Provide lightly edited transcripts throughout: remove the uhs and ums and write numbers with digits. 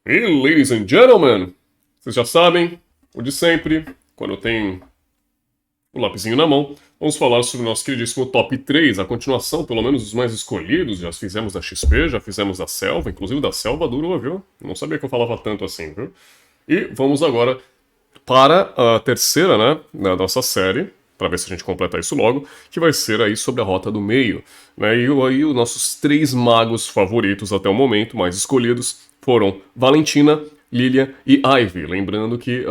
E ladies and gentlemen, vocês já sabem, o de sempre, quando eu tenho o lapisinho na mão, vamos falar sobre o nosso queridíssimo Top 3, a continuação, pelo menos, dos mais escolhidos. Já fizemos da XP, já fizemos da Selva, inclusive da Selva durou, viu? Não sabia que eu falava tanto assim, viu? E vamos agora para a terceira, né, da nossa série, para ver se a gente completa isso logo, que vai ser aí sobre a Rota do Meio, né? E aí os nossos 3 magos favoritos até o momento, mais escolhidos, foram Valentina, Lilia e Ivy. Lembrando que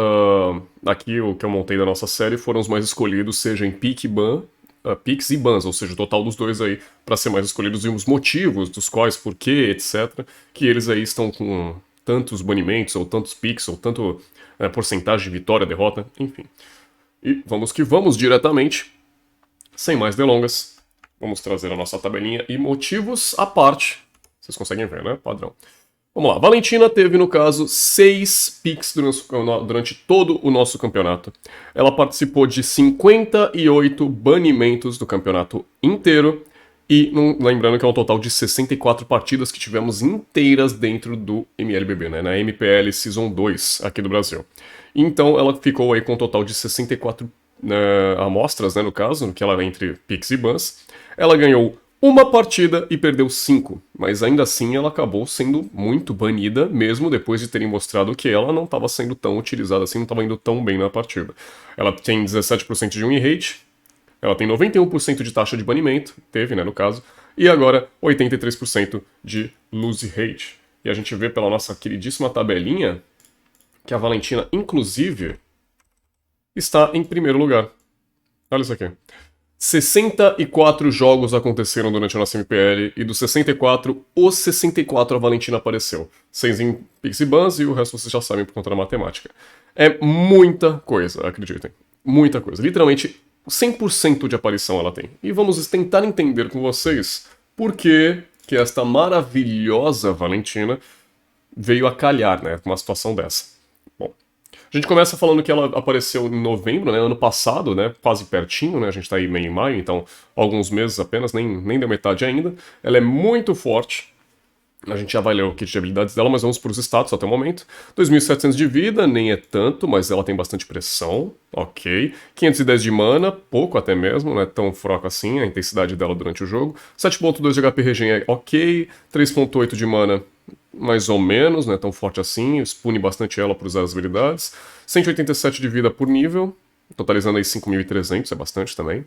aqui o que eu montei da nossa série foram os mais escolhidos, seja em Pique e Ban, Pix e Bans, ou seja, o total dos dois aí para ser mais escolhidos e os motivos dos quais, porquê, etc, que eles aí estão com tantos banimentos, ou tantos picks, ou tanto porcentagem de vitória, derrota, enfim. E vamos que vamos diretamente, sem mais delongas, vamos trazer a nossa tabelinha e motivos à parte. Vocês conseguem ver, né? Padrão. Vamos lá, Valentina teve, no caso, 6 picks durante todo o nosso campeonato. Ela participou de 58 banimentos do campeonato inteiro. E lembrando que é um total de 64 partidas que tivemos inteiras dentro do MLBB, né? Na MPL Season 2 aqui do Brasil. Então ela ficou aí com um total de 64 amostras, né, no caso, que ela é entre picks e bans. Ela ganhou uma partida e perdeu 5, mas ainda assim ela acabou sendo muito banida, mesmo depois de terem mostrado que ela não estava sendo tão utilizada assim, não estava indo tão bem na partida. Ela tem 17% de win rate, ela tem 91% de taxa de banimento, teve, né, no caso, e agora 83% de lose rate. E a gente vê pela nossa queridíssima tabelinha que a Valentina, inclusive, está em primeiro lugar. Olha isso aqui. 64 jogos aconteceram durante a nossa MPL, e dos 64, os 64 a Valentina apareceu. 6 em Pix e Bans e o resto vocês já sabem por conta da matemática. É muita coisa, acreditem. Muita coisa. Literalmente, 100% de aparição ela tem. E vamos tentar entender com vocês por que esta maravilhosa Valentina veio a calhar, né, com uma situação dessa. Bom, a gente começa falando que ela apareceu em novembro, né, ano passado, né, quase pertinho, né, a gente tá aí meio em maio, então alguns meses apenas, nem deu metade ainda. Ela é muito forte, a gente já vai ler o kit de habilidades dela, mas vamos para os status até o momento. 2.700 de vida, nem é tanto, mas ela tem bastante pressão, ok. 510 de mana, pouco até mesmo, não é tão fraco assim a intensidade dela durante o jogo. 7.2 de HP regen é ok, 3.8 de mana mais ou menos, não é tão forte assim, expune bastante ela para usar as habilidades. 187 de vida por nível, totalizando aí 5.300, é bastante também,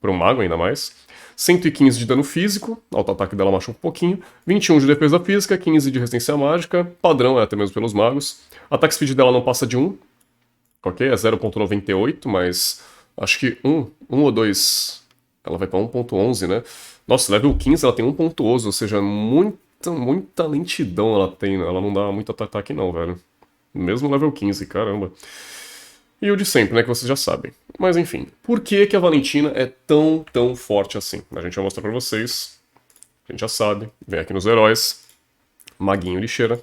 para um mago ainda mais. 115 de dano físico, auto-ataque dela machuca um pouquinho. 21 de defesa física, 15 de resistência mágica, padrão é até mesmo pelos magos. Ataque speed dela não passa de 1, ok, é 0.98, mas acho que 1 ou 2, ela vai para 1.11, né? Nossa, level 15 ela tem 1.11, ou seja, muita lentidão ela tem, ela não dá muito ataque não, velho. Mesmo level 15, caramba. E o de sempre, né, que vocês já sabem. Mas enfim, por que a Valentina é tão forte assim? A gente vai mostrar pra vocês, a gente já sabe, vem aqui nos heróis, Maguinho Lixeira,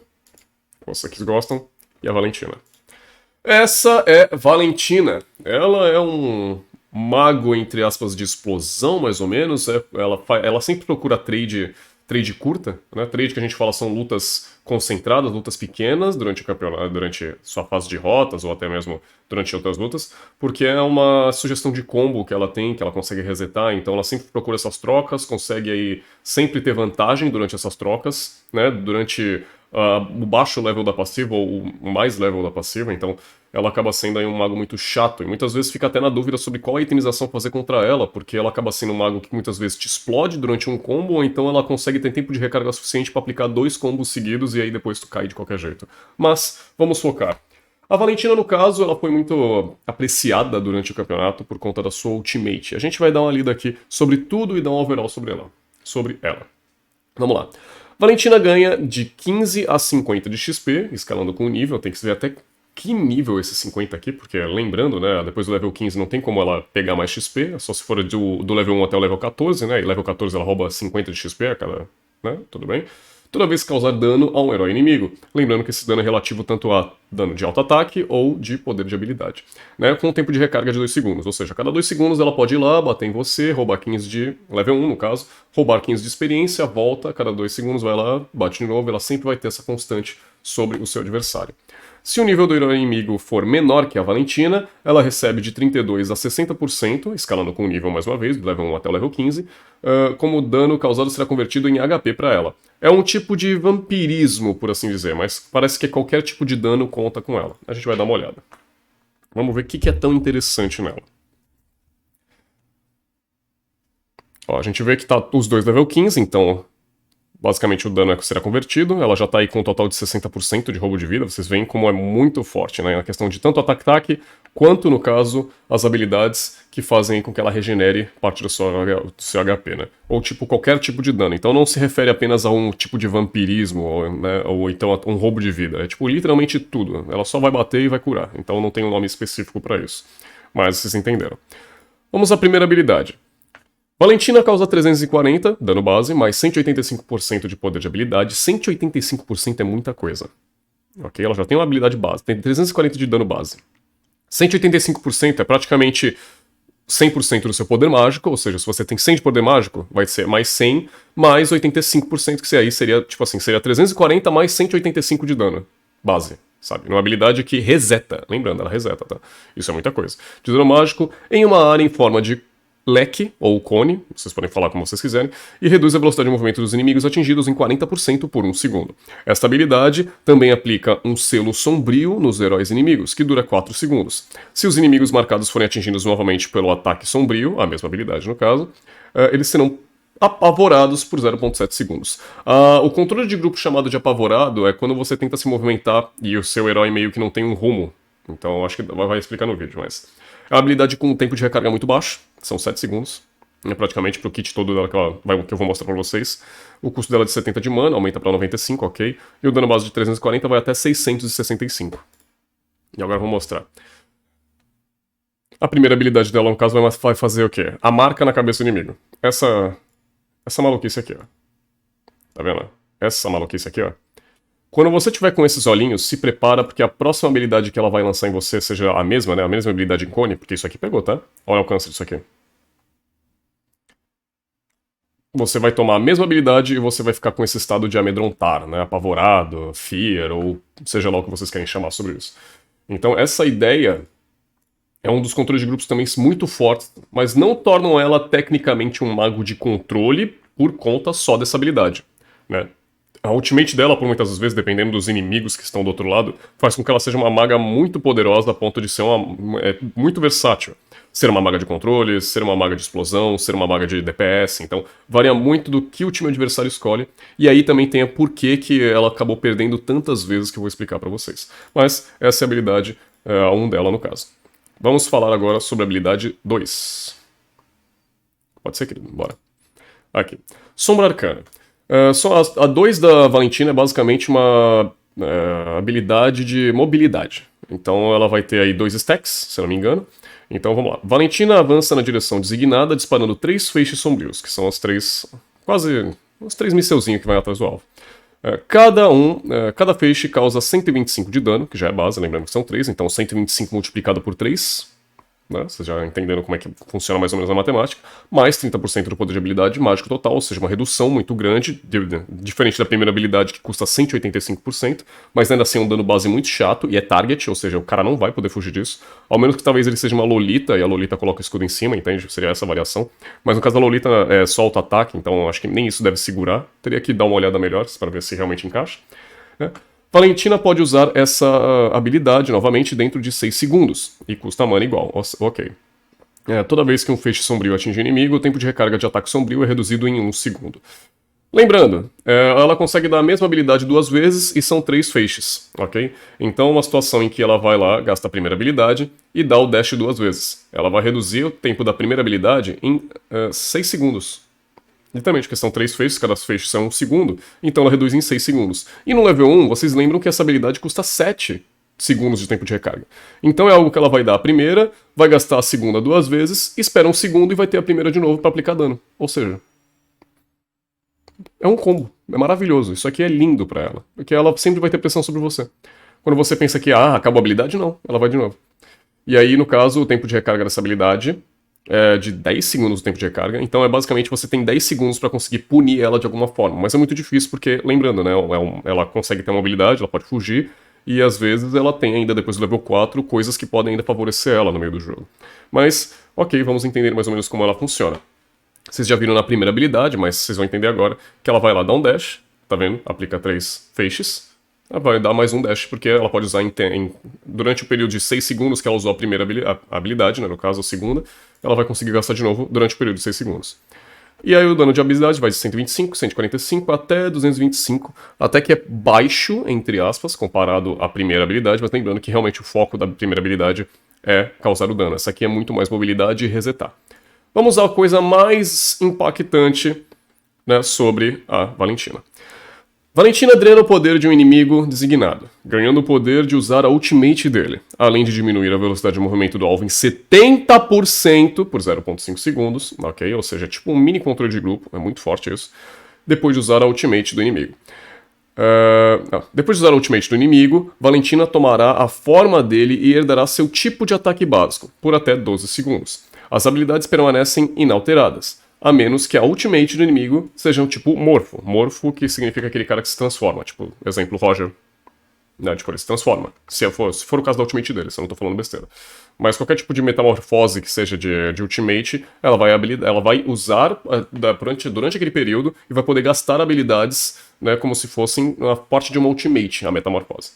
vocês gostam, e a Valentina. Essa é Valentina, ela é um mago, entre aspas, de explosão, mais ou menos, ela sempre procura trade curta, né? Trade que a gente fala são lutas concentradas, lutas pequenas durante o campeonato, durante sua fase de rotas ou até mesmo durante outras lutas, porque é uma sugestão de combo que ela tem, que ela consegue resetar, então ela sempre procura essas trocas, consegue aí sempre ter vantagem durante essas trocas, né? Durante o baixo level da passiva ou o mais level da passiva, então ela acaba sendo aí um mago muito chato, e muitas vezes fica até na dúvida sobre qual itemização fazer contra ela, porque ela acaba sendo um mago que muitas vezes te explode durante um combo, ou então ela consegue ter tempo de recarga suficiente para aplicar 2 combos seguidos e aí depois tu cai de qualquer jeito. Mas, vamos focar. A Valentina, no caso, ela foi muito apreciada durante o campeonato por conta da sua ultimate. A gente vai dar uma lida aqui sobre tudo e dar um overall sobre ela. Vamos lá. Valentina ganha de 15 a 50 de XP, escalando com o nível, tem que ver até que nível esse 50 aqui, porque lembrando, né, depois do level 15 não tem como ela pegar mais XP, é só se for do level 1 até o level 14, né, e level 14 ela rouba 50 de XP a cada, né, tudo bem. Toda vez que causar dano a um herói inimigo, lembrando que esse dano é relativo tanto a dano de auto-ataque ou de poder de habilidade, né, com um tempo de recarga de 2 segundos, ou seja, a cada 2 segundos ela pode ir lá, bater em você, roubar 15 de level 1 no caso, roubar 15 de experiência, volta, a cada 2 segundos vai lá, bate de novo, ela sempre vai ter essa constante sobre o seu adversário. Se o nível do herói inimigo for menor que a Valentina, ela recebe de 32% a 60%, escalando com o nível mais uma vez, do level 1 até o level 15, como o dano causado será convertido em HP para ela. É um tipo de vampirismo, por assim dizer, mas parece que qualquer tipo de dano conta com ela. A gente vai dar uma olhada. Vamos ver o que é tão interessante nela. Ó, a gente vê que tá os dois level 15, então basicamente o dano será convertido. Ela já tá aí com um total de 60% de roubo de vida. Vocês veem como é muito forte, né? Na questão de tanto ataque-ataque, quanto, no caso, as habilidades que fazem com que ela regenere parte do seu HP, né? Ou tipo, qualquer tipo de dano. Então não se refere apenas a um tipo de vampirismo, ou então a um roubo de vida. É tipo, literalmente tudo. Ela só vai bater e vai curar. Então não tem um nome específico pra isso. Mas vocês entenderam. Vamos à primeira habilidade. Valentina causa 340, dano base, mais 185% de poder de habilidade. 185% é muita coisa. Ok? Ela já tem uma habilidade base, tem 340 de dano base. 185% é praticamente 100% do seu poder mágico, ou seja, se você tem 100 de poder mágico, vai ser mais 100, mais 85%, que aí seria, tipo assim, seria 340 mais 185 de dano base. Sabe? Uma habilidade que reseta. Lembrando, ela reseta, tá? Isso é muita coisa. De dano mágico em uma área em forma de leque, ou cone, vocês podem falar como vocês quiserem, e reduz a velocidade de movimento dos inimigos atingidos em 40% por 1 segundo. Esta habilidade também aplica um selo sombrio nos heróis inimigos, que dura 4 segundos. Se os inimigos marcados forem atingidos novamente pelo ataque sombrio, a mesma habilidade no caso, eles serão apavorados por 0.7 segundos. O controle de grupo chamado de apavorado é quando você tenta se movimentar e o seu herói meio que não tem um rumo. Então acho que vai explicar no vídeo, mas... É uma habilidade com um tempo de recarga muito baixo, são 7 segundos. É praticamente pro kit todo dela que eu vou mostrar pra vocês. O custo dela é de 70 de mana, aumenta pra 95, ok. E o dano base de 340 vai até 665. E agora eu vou mostrar. A primeira habilidade dela, no caso, vai fazer o quê? A marca na cabeça do inimigo. Essa maluquice aqui, ó. Tá vendo? Essa maluquice aqui, ó. Quando você tiver com esses olhinhos, se prepara, porque a próxima habilidade que ela vai lançar em você seja a mesma, né? A mesma habilidade em cone, porque isso aqui pegou, tá? Olha o alcance disso aqui. Você vai tomar a mesma habilidade e você vai ficar com esse estado de amedrontar, né? Apavorado, fear, ou seja lá o que vocês querem chamar sobre isso. Então, essa ideia é um dos controles de grupos também muito fortes, mas não tornam ela tecnicamente um mago de controle por conta só dessa habilidade, né? A ultimate dela, por muitas vezes, dependendo dos inimigos que estão do outro lado, faz com que ela seja uma maga muito poderosa a ponto de ser muito versátil. Ser uma maga de controle, ser uma maga de explosão, ser uma maga de DPS, então varia muito do que o time adversário escolhe. E aí também tem a porquê que ela acabou perdendo tantas vezes que eu vou explicar pra vocês. Mas essa é a habilidade 1 dela, no caso. Vamos falar agora sobre a habilidade 2. Pode ser, querido, bora. Aqui. Sombra Arcana. A 2 da Valentina é basicamente uma habilidade de mobilidade. Então ela vai ter aí 2 stacks, se não me engano. Então vamos lá. Valentina avança na direção designada, disparando 3 feixes sombrios, que são quase os 3 mísselzinhos que vai atrás do alvo. Cada feixe causa 125 de dano, que já é base, lembrando que são 3, então 125 multiplicado por 3... né? Vocês já entenderam como é que funciona mais ou menos a matemática, mais 30% do poder de habilidade mágico total, ou seja, uma redução muito grande, diferente da primeira habilidade que custa 185%, mas ainda assim é um dano base muito chato e é target, ou seja, o cara não vai poder fugir disso, ao menos que talvez ele seja uma Lolita e a Lolita coloca o escudo em cima, entende? Seria essa a variação, mas no caso da Lolita é só auto-ataque, então acho que nem isso deve segurar, teria que dar uma olhada melhor para ver se realmente encaixa, né? Valentina pode usar essa habilidade novamente dentro de 6 segundos, e custa mana igual, ok. Toda vez que um feixe sombrio atinge o inimigo, o tempo de recarga de ataque sombrio é reduzido em 1 segundo. Lembrando, ela consegue dar a mesma habilidade 2 vezes e são 3 feixes, ok? Então uma situação em que ela vai lá, gasta a primeira habilidade e dá o dash 2 vezes. Ela vai reduzir o tempo da primeira habilidade em 6 segundos. Literalmente, porque são 3 feixes, cada feixe são 1 segundo, então ela reduz em 6 segundos. E no level 1, vocês lembram que essa habilidade custa 7 segundos de tempo de recarga. Então é algo que ela vai dar a primeira, vai gastar a segunda 2 vezes, espera 1 segundo e vai ter a primeira de novo pra aplicar dano. Ou seja, é um combo, é maravilhoso, isso aqui é lindo pra ela, porque ela sempre vai ter pressão sobre você. Quando você pensa que, acabou a habilidade, não, ela vai de novo. E aí, no caso, o tempo de recarga dessa habilidade de 10 segundos o tempo de recarga, então basicamente você tem 10 segundos para conseguir punir ela de alguma forma, mas é muito difícil porque, lembrando, né, ela consegue ter uma habilidade, ela pode fugir, e às vezes ela tem ainda, depois do level 4, coisas que podem ainda favorecer ela no meio do jogo. Mas, ok, vamos entender mais ou menos como ela funciona. Vocês já viram na primeira habilidade, mas vocês vão entender agora, que ela vai lá dar um dash, tá vendo? Aplica 3 feixes, ela vai dar mais um dash, porque ela pode usar durante o período de 6 segundos que ela usou a primeira habilidade, né, no caso a segunda, ela vai conseguir gastar de novo durante o período de 6 segundos. E aí o dano de habilidade vai de 125, 145 até 225, até que é baixo, entre aspas, comparado à primeira habilidade, mas lembrando que realmente o foco da primeira habilidade é causar o dano. Essa aqui é muito mais mobilidade e resetar. Vamos à coisa mais impactante, né, sobre a Valentina. Valentina drena o poder de um inimigo designado, ganhando o poder de usar a ultimate dele, além de diminuir a velocidade de movimento do alvo em 70% por 0.5 segundos, ok? Ou seja, é tipo um mini controle de grupo, é muito forte isso, depois de usar a ultimate do inimigo. Depois de usar a ultimate do inimigo, Valentina tomará a forma dele e herdará seu tipo de ataque básico, por até 12 segundos. As habilidades permanecem inalteradas, a menos que a ultimate do inimigo seja um tipo morfo. Morfo que significa aquele cara que se transforma, tipo, exemplo, Roger. Né, tipo, ele se transforma. Se for o caso da ultimate dele, se eu não tô falando besteira. Mas qualquer tipo de metamorfose que seja de ultimate, ela vai usar durante aquele período e vai poder gastar habilidades, né, como se fossem a parte de uma ultimate, a metamorfose.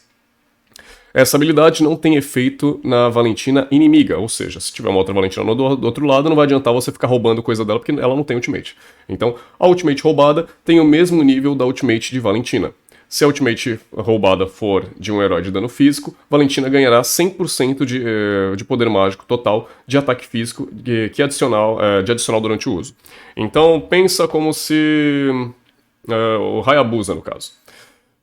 Essa habilidade não tem efeito na Valentina inimiga, ou seja, se tiver uma outra Valentina do outro lado, não vai adiantar você ficar roubando coisa dela, porque ela não tem ultimate. Então, a ultimate roubada tem o mesmo nível da ultimate de Valentina. Se a ultimate roubada for de um herói de dano físico, Valentina ganhará 100% de poder mágico total de ataque físico de adicional durante o uso. Então, pensa como se... o Hayabusa, no caso.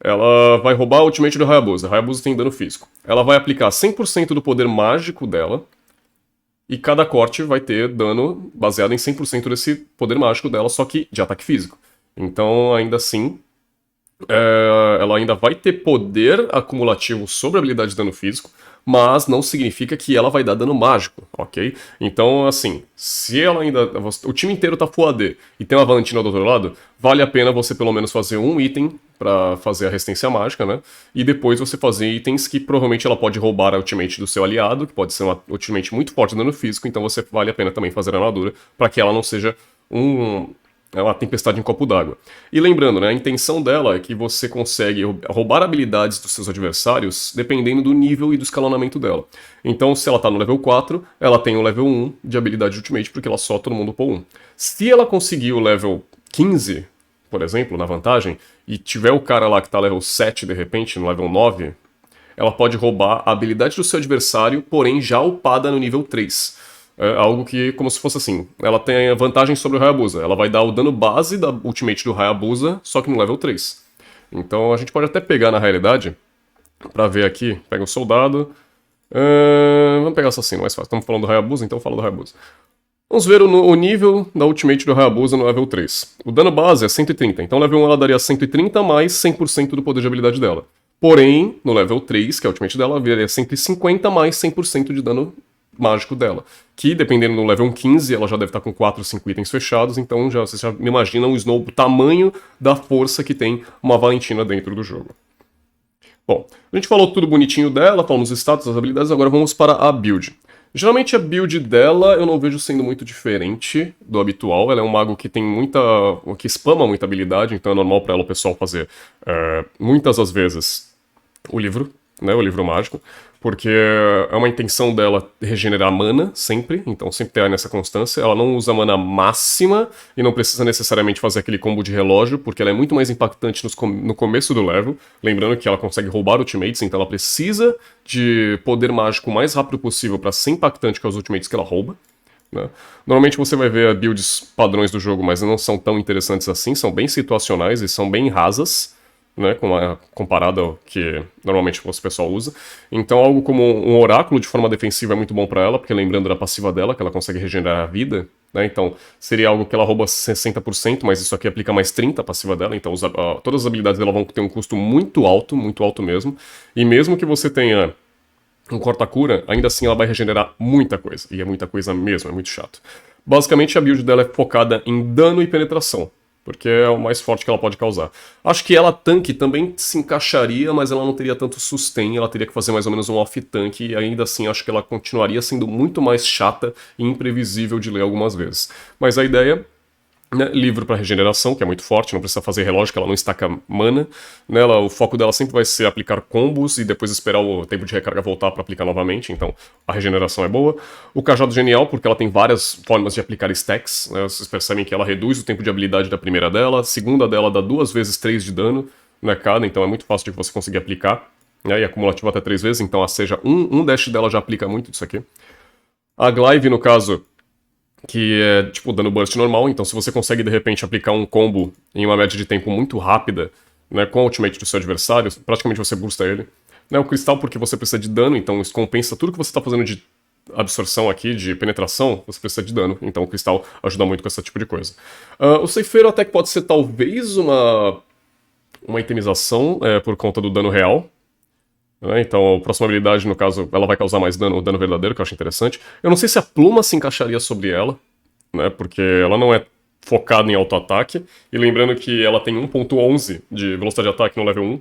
Ela vai roubar a ultimate do Hayabusa. Hayabusa tem dano físico. Ela vai aplicar 100% do poder mágico dela. E cada corte vai ter dano baseado em 100% desse poder mágico dela, só que de ataque físico. Então, ainda assim, ela ainda vai ter poder acumulativo sobre a habilidade de dano físico, mas não significa que ela vai dar dano mágico, ok? Então, assim, se ela ainda... o time inteiro tá full AD e tem uma Valentina do outro lado, vale a pena você pelo menos fazer um item pra fazer a resistência mágica, né? E depois você fazer itens que provavelmente ela pode roubar a ultimate do seu aliado, que pode ser uma ultimate muito forte de dano físico, então você vale a pena também fazer a armadura pra que ela não seja uma tempestade em copo d'água. E lembrando, né, a intenção dela é que você consegue roubar habilidades dos seus adversários dependendo do nível e do escalonamento dela. Então, se ela tá no level 4, ela tem o level 1 de habilidade ultimate, porque ela só todo mundo upou 1. Se ela conseguir o level 15, por exemplo, na vantagem, e tiver o cara lá que tá level 7 de repente, no level 9, ela pode roubar a habilidade do seu adversário, porém já upada no nível 3. É algo que, como se fosse assim, ela tem vantagem sobre o Hayabusa. Ela vai dar o dano base da ultimate do Hayabusa, só que no level 3. Então a gente pode até pegar na realidade, pra ver aqui, pega o soldado... vamos pegar o assassino, mais fácil. Estamos falando do Hayabusa, então fala do Hayabusa. Vamos ver o nível da ultimate do Hayabusa no level 3. O dano base é 130, então no level 1 ela daria 130 mais 100% do poder de habilidade dela. Porém, no level 3, que é a ultimate dela, viria 150 mais 100% de dano mágico dela. Que, dependendo do level 15, ela já deve estar com 4 ou 5 itens fechados, então vocês já imaginam o tamanho da força que tem uma Valentina dentro do jogo. Bom, a gente falou tudo bonitinho dela, falamos os status, as habilidades, agora vamos para a build. Geralmente a build dela eu não vejo sendo muito diferente do habitual. Ela é um mago que tem que spama muita habilidade, então é normal para ela o pessoal fazer muitas das vezes o livro, né, o livro mágico, porque é uma intenção dela regenerar mana sempre, então sempre ter nessa constância. Ela não usa mana máxima e não precisa necessariamente fazer aquele combo de relógio, porque ela é muito mais impactante no começo do level, lembrando que ela consegue roubar ultimates, então ela precisa de poder mágico o mais rápido possível para ser impactante com as ultimates que ela rouba. Né? Normalmente você vai ver builds padrões do jogo, mas não são tão interessantes assim, são bem situacionais e são bem rasas, né, comparado ao que normalmente o pessoal usa. Então algo como um oráculo de forma defensiva é muito bom pra ela, porque lembrando da passiva dela, que ela consegue regenerar a vida, né, então seria algo que ela rouba 60%, mas isso aqui aplica mais 30% a passiva dela, então todas as habilidades dela vão ter um custo muito alto mesmo, e mesmo que você tenha um corta-cura, ainda assim ela vai regenerar muita coisa. E é muita coisa mesmo, é muito chato. Basicamente a build dela é focada em dano e penetração, porque é o mais forte que ela pode causar. Acho que ela tanque também se encaixaria, mas ela não teria tanto sustain, ela teria que fazer mais ou menos um off-tank, e ainda assim acho que ela continuaria sendo muito mais chata e imprevisível de ler algumas vezes. Mas a ideia, né, livro para regeneração, que é muito forte, não precisa fazer relógio, que ela não estaca mana. Nela, o foco dela sempre vai ser aplicar combos e depois esperar o tempo de recarga voltar para aplicar novamente, então a regeneração é boa. O cajado genial, porque ela tem várias formas de aplicar stacks, né, vocês percebem que ela reduz o tempo de habilidade da primeira dela, a segunda dela dá 2 vezes 3 de dano, né, cada, então é muito fácil de você conseguir aplicar, né, e acumulativo até 3 vezes, então seja um dash dela já aplica muito disso aqui. A Glaive, no caso, que é tipo dano burst normal, então se você consegue de repente aplicar um combo em uma média de tempo muito rápida, né, com a ultimate do seu adversário, praticamente você bursta ele. Né, o cristal porque você precisa de dano, então isso compensa tudo que você está fazendo de absorção aqui, de penetração, você precisa de dano, então o cristal ajuda muito com esse tipo de coisa. O ceifeiro até que pode ser talvez uma itemização por conta do dano real, né, então a próxima habilidade, no caso, ela vai causar mais dano, o dano verdadeiro, que eu acho interessante. Eu não sei se a pluma se encaixaria sobre ela, né, porque ela não é focada em auto-ataque, e lembrando que ela tem 1.11 de velocidade de ataque no level 1,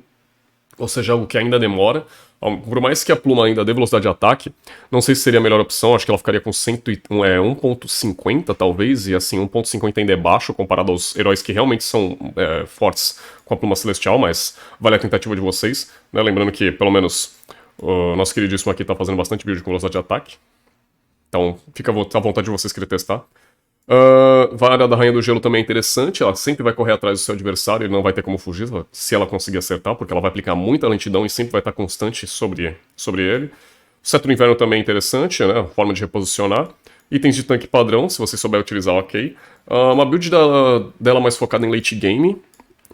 ou seja, algo que ainda demora. Por mais que a pluma ainda dê velocidade de ataque, não sei se seria a melhor opção, acho que ela ficaria com 1.50 talvez, e assim, 1.50 ainda é baixo comparado aos heróis que realmente são fortes com a pluma celestial, mas vale a tentativa de vocês, né? Lembrando que, pelo menos, o nosso queridíssimo aqui tá fazendo bastante build com velocidade de ataque, então fica à vontade de vocês querer testar. Vara da Rainha do Gelo também é interessante, ela sempre vai correr atrás do seu adversário, ele não vai ter como fugir se ela conseguir acertar, porque ela vai aplicar muita lentidão e sempre vai estar constante sobre ele. O Cetro do Inverno também é interessante, né, forma de reposicionar. Itens de tanque padrão, se você souber utilizar, ok. Uma build dela mais focada em late game,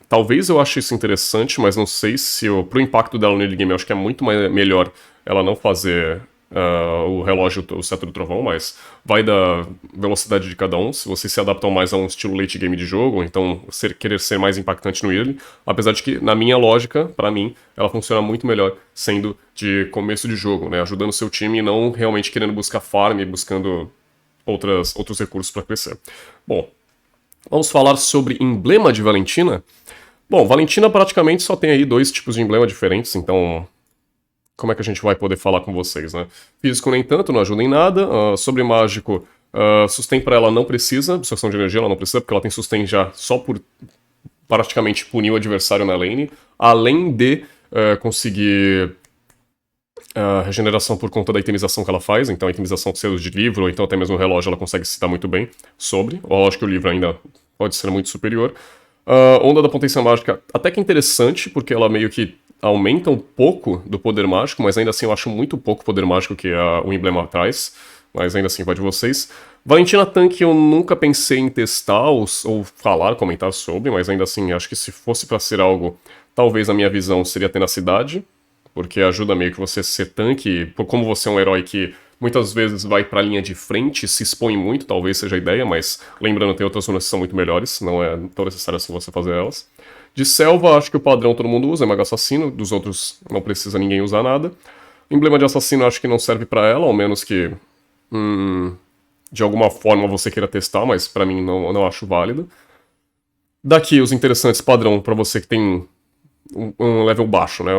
talvez eu ache isso interessante, mas não sei se pro impacto dela no early game eu acho que é muito melhor ela não fazer o relógio, o cetro do trovão, mas vai da velocidade de cada um, se vocês se adaptam mais a um estilo late game de jogo, ou então querer ser mais impactante no early, apesar de que, na minha lógica, pra mim, ela funciona muito melhor sendo de começo de jogo, né, ajudando o seu time e não realmente querendo buscar farm e buscando outros recursos para crescer. Bom, vamos falar sobre emblema de Valentina. Bom, Valentina praticamente só tem aí 2 tipos de emblema diferentes, então como é que a gente vai poder falar com vocês, né? Físico, nem tanto, não ajuda em nada. Sobre mágico, sustain pra ela não precisa, absorção de energia ela não precisa, porque ela tem sustain já só por praticamente punir o adversário na lane, além de conseguir regeneração por conta da itemização que ela faz, então a itemização de selos de livro, ou então até mesmo o relógio, ela consegue se dar muito bem sobre. Lógico que o livro ainda pode ser muito superior. Onda da potência mágica, até que interessante, porque ela meio que aumenta um pouco do poder mágico, mas ainda assim eu acho muito pouco poder mágico que o emblema traz, mas ainda assim vai de vocês. Valentina Tanque eu nunca pensei em testar ou falar, comentar sobre, mas ainda assim acho que se fosse pra ser algo, talvez a minha visão seria tenacidade, porque ajuda meio que você ser tanque, como você é um herói que muitas vezes vai pra linha de frente, se expõe muito, talvez seja a ideia, mas lembrando, tem outras runas que são muito melhores, não é tão necessário assim você fazer elas. De selva, acho que o padrão todo mundo usa, é Mago Assassino, dos outros não precisa ninguém usar nada. Emblema de assassino acho que não serve pra ela, ao menos que de alguma forma você queira testar, mas pra mim não acho válido. Daqui, os interessantes padrão pra você que tem um level baixo, né,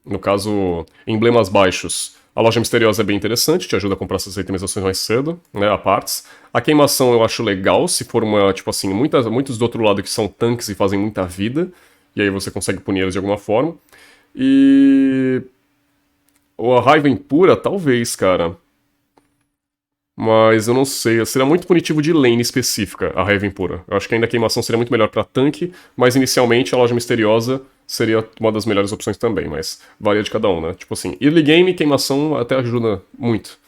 no caso, emblemas baixos. A loja misteriosa é bem interessante, te ajuda a comprar essas itemizações mais cedo, né, a partes. A queimação eu acho legal, se for uma, tipo assim, muitos do outro lado que são tanques e fazem muita vida, e aí você consegue punir eles de alguma forma. E... a raiva impura, talvez, cara. Mas eu não sei, seria muito punitivo de lane específica, a raiva impura. Eu acho que ainda a queimação seria muito melhor pra tanque, mas inicialmente a loja misteriosa seria uma das melhores opções também, mas varia de cada um, né? Tipo assim, early game, queimação até ajuda muito,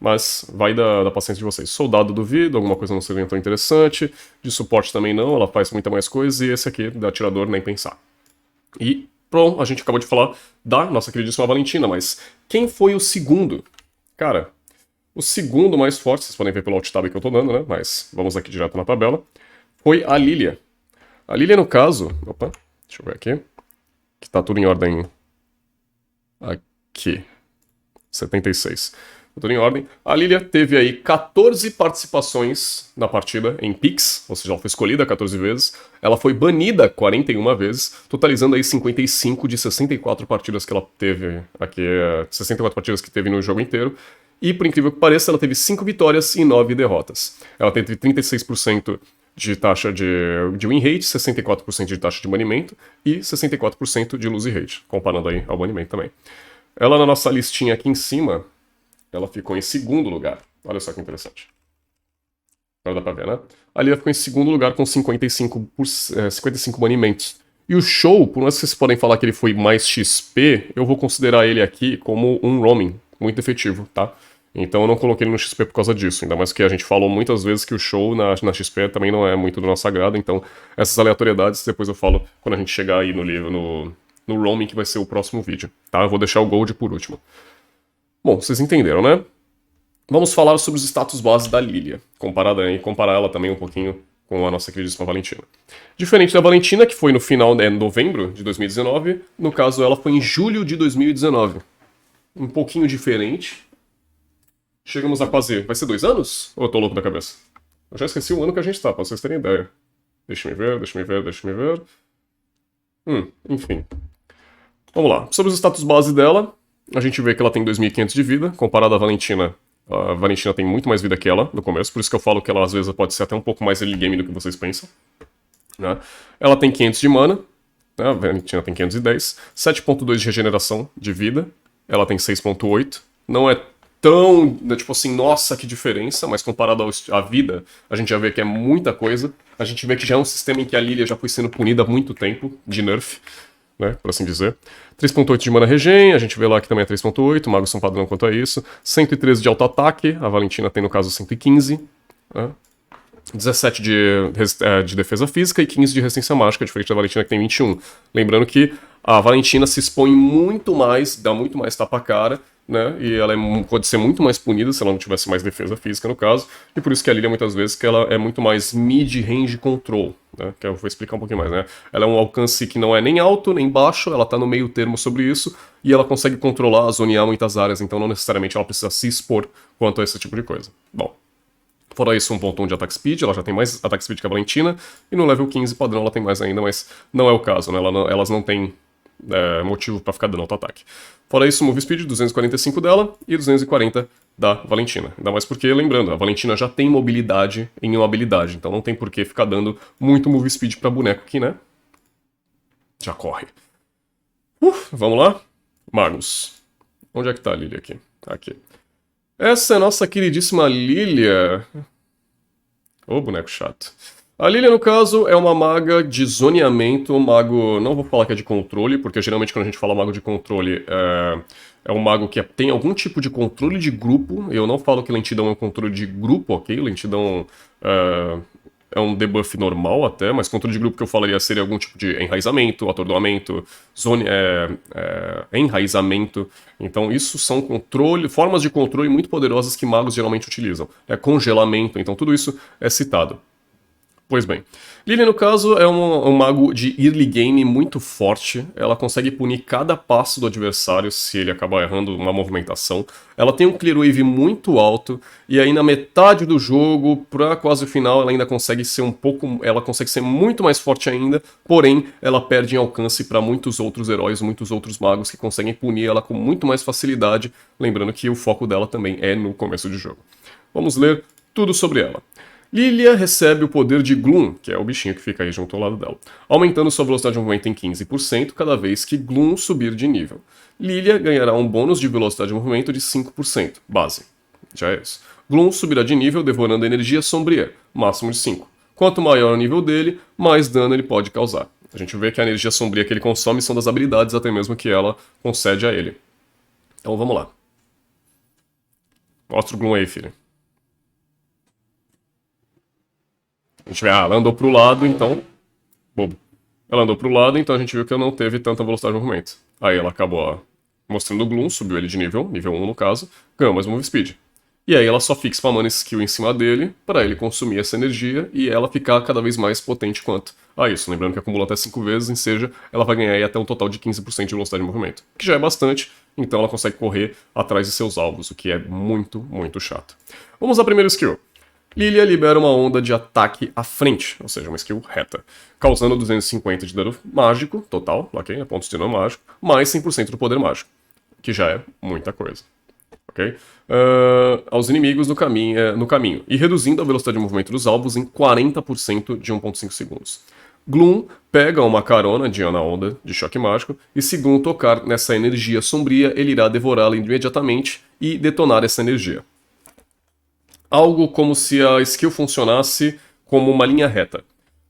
mas vai da paciência de vocês. Soldado duvido, alguma coisa não seria tão interessante, de suporte também não, ela faz muita mais coisa, e esse aqui, da atirador, nem pensar. E, pronto, a gente acabou de falar da nossa queridíssima Valentina, mas quem foi o segundo? Cara... o segundo mais forte, vocês podem ver pelo alt tab que eu tô dando, né? Mas vamos aqui direto na tabela. Foi a Lilia. A Lilia, no caso... opa, deixa eu ver aqui. Que tá tudo em ordem... aqui. 76. Tudo em ordem. A Lilia teve aí 14 participações na partida em picks, ou seja, ela foi escolhida 14 vezes. Ela foi banida 41 vezes, totalizando aí 55 de 64 partidas que ela teve aqui, 64 partidas que teve no jogo inteiro. E, por incrível que pareça, ela teve 5 vitórias e 9 derrotas. Ela teve 36% de taxa de win rate, 64% de taxa de banimento e 64% de lose rate, comparando aí ao banimento também. Ela na nossa listinha aqui em cima, ela ficou em segundo lugar. Olha só que interessante. Agora dá pra ver, né? A Lilia ficou em segundo lugar com 55 banimentos. E o Show, por mais que vocês podem falar que ele foi mais XP, eu vou considerar ele aqui como um roaming muito efetivo, tá? Então eu não coloquei ele no XP por causa disso. Ainda mais que a gente falou muitas vezes que o Show na XP também não é muito do nosso agrado. Então essas aleatoriedades depois eu falo quando a gente chegar aí no livro, no roaming, que vai ser o próximo vídeo, tá? Eu vou deixar o Gold por último. Bom, vocês entenderam, né? Vamos falar sobre os status base da Lilia, comparar ela também um pouquinho com a nossa queridíssima Valentina. Diferente da Valentina, que foi no final de novembro de 2019, no caso ela foi em julho de 2019. Um pouquinho diferente. Chegamos a quase... Vai ser 2 anos? Ou eu tô louco da cabeça? Eu já esqueci o ano que a gente tá, pra vocês terem ideia. Deixa eu me ver. Enfim. Vamos lá. Sobre os status base dela, a gente vê que ela tem 2.500 de vida, comparado à Valentina. A Valentina tem muito mais vida que ela no começo, por isso que eu falo que ela às vezes pode ser até um pouco mais early game do que vocês pensam. Né? Ela tem 500 de mana, né? A Valentina tem 510, 7.2 de regeneração de vida, ela tem 6.8, não é tão, tipo assim, nossa, que diferença, mas comparado à vida, a gente já vê que é muita coisa, a gente vê que já é um sistema em que a Lilia já foi sendo punida há muito tempo, de nerf, né, por assim dizer. 3.8 de mana regen, a gente vê lá que também é 3.8, magos são padrão quanto a isso. 113 de auto-ataque, a Valentina tem no caso 115. Né? 17 de defesa física e 15 de resistência mágica, diferente da Valentina que tem 21. Lembrando que a Valentina se expõe muito mais, dá muito mais tapa-cara, né? E ela pode ser muito mais punida se ela não tivesse mais defesa física, no caso. E por isso que a Lilia, muitas vezes, que ela é muito mais mid-range control, né? Que eu vou explicar um pouquinho mais, né? Ela é um alcance que não é nem alto, nem baixo, ela tá no meio termo sobre isso, e ela consegue controlar, zonear muitas áreas, então não necessariamente ela precisa se expor quanto a esse tipo de coisa. Bom, fora isso, 1.1 de attack speed, ela já tem mais attack speed que a Valentina, e no level 15 padrão ela tem mais ainda, mas não é o caso, né? Elas não têm motivo pra ficar dando auto-ataque. Fora isso, move speed, 245 dela e 240 da Valentina. Ainda mais porque, lembrando, a Valentina já tem mobilidade em uma habilidade, então não tem por que ficar dando muito move speed pra boneco aqui, né? Já corre. Vamos lá? Magos. Onde é que tá a Lilia aqui? Aqui. Essa é a nossa queridíssima Lilia. Ô, boneco chato. A Lilia, no caso, é uma maga de zoneamento, mago... Não vou falar que é de controle, porque geralmente quando a gente fala mago de controle, é um mago que tem algum tipo de controle de grupo. Eu não falo que lentidão é um controle de grupo, ok? Lentidão é um debuff normal até, mas controle de grupo que eu falaria seria algum tipo de enraizamento, atordoamento, enraizamento. Então isso são formas de controle muito poderosas que magos geralmente utilizam. Congelamento, então tudo isso é citado. Pois bem, Lilia, no caso, é um mago de early game muito forte. Ela consegue punir cada passo do adversário se ele acabar errando uma movimentação. Ela tem um clear wave muito alto, e aí na metade do jogo, pra quase o final, ela ainda consegue ser ela consegue ser muito mais forte ainda, porém, ela perde em alcance para muitos outros heróis, muitos outros magos que conseguem punir ela com muito mais facilidade, lembrando que o foco dela também é no começo de jogo. Vamos ler tudo sobre ela. Lilia recebe o poder de Gloom, que é o bichinho que fica aí junto ao lado dela, aumentando sua velocidade de movimento em 15% cada vez que Gloom subir de nível. Lilia ganhará um bônus de velocidade de movimento de 5%, base. Já é isso. Gloom subirá de nível devorando energia sombria, máximo de 5. Quanto maior o nível dele, mais dano ele pode causar. A gente vê que a energia sombria que ele consome são das habilidades até mesmo que ela concede a ele. Então vamos lá. Mostra o Gloom aí, filho. A gente vê, ela andou pro lado, então... Bobo. Ela andou pro lado, então a gente viu que ela não teve tanta velocidade de movimento. Aí ela acabou mostrando o Gloom, subiu ele de nível 1 no caso, ganhou mais move speed. E aí ela só fica spamando skill em cima dele para ele consumir essa energia e ela ficar cada vez mais potente quanto a isso. Lembrando que acumula até 5 vezes, ou seja, ela vai ganhar aí até um total de 15% de velocidade de movimento, que já é bastante, então ela consegue correr atrás de seus alvos, o que é muito, muito chato. Vamos à primeira skill. Lilia libera uma onda de ataque à frente, ou seja, uma skill reta, causando 250 de dano mágico, total, ok, pontos de dano mágico, mais 100% do poder mágico, que já é muita coisa. Okay? Aos inimigos no caminho, e reduzindo a velocidade de movimento dos alvos em 40% de 1.5 segundos. Gloom pega uma carona de Ana Onda de choque mágico, e se Gloom tocar nessa energia sombria, ele irá devorá-la imediatamente e detonar essa energia. Algo como se a skill funcionasse como uma linha reta.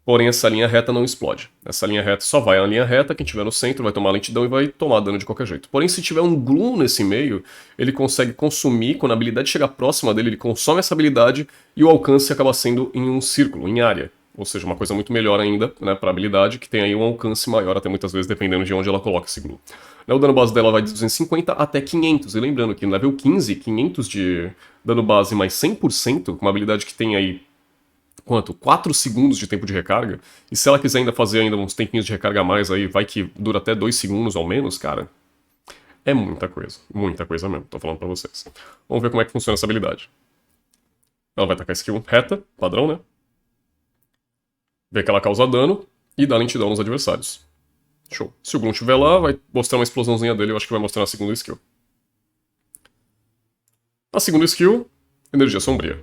Porém, essa linha reta não explode. Essa linha reta só vai à linha reta, quem estiver no centro vai tomar lentidão e vai tomar dano de qualquer jeito. Porém, se tiver um Gloom nesse meio, ele consegue consumir, quando a habilidade chegar próxima dele, ele consome essa habilidade e o alcance acaba sendo em um círculo, em área. Ou seja, uma coisa muito melhor ainda, né, para a habilidade, que tem aí um alcance maior, até muitas vezes, dependendo de onde ela coloca esse Gloom. O dano base dela vai de 250 até 500, e lembrando que no level 15, 500 de dano base mais 100%, com uma habilidade que tem aí quanto? 4 segundos de tempo de recarga. E se ela quiser ainda fazer ainda uns tempinhos de recarga a mais aí, vai que dura até 2 segundos ou menos, cara. É muita coisa mesmo, tô falando pra vocês. Vamos ver como é que funciona essa habilidade. Ela vai tacar skill reta, padrão, né? Vê que ela causa dano e dá lentidão nos adversários. Show. Se o Gloom estiver lá, vai mostrar uma explosãozinha dele, eu acho que vai mostrar a segunda skill. A segunda skill, energia sombria.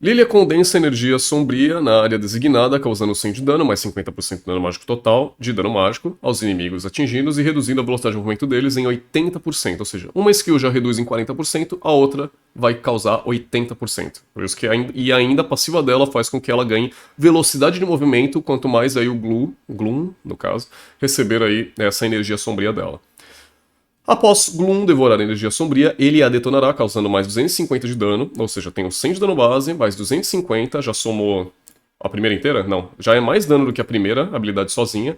Lilia condensa energia sombria na área designada, causando 100 de dano, mais 50% de dano mágico total, de dano mágico, aos inimigos atingidos e reduzindo a velocidade de movimento deles em 80%. Ou seja, uma skill já reduz em 40%, a outra vai causar 80%. Por isso que ainda a passiva dela faz com que ela ganhe velocidade de movimento, quanto mais aí o Gloom, no caso, receber aí essa energia sombria dela. Após Gloom devorar a energia sombria, ele a detonará, causando mais 250 de dano, ou seja, tem os 100 de dano base, mais 250, já somou a primeira inteira? Não, já é mais dano do que a primeira habilidade sozinha,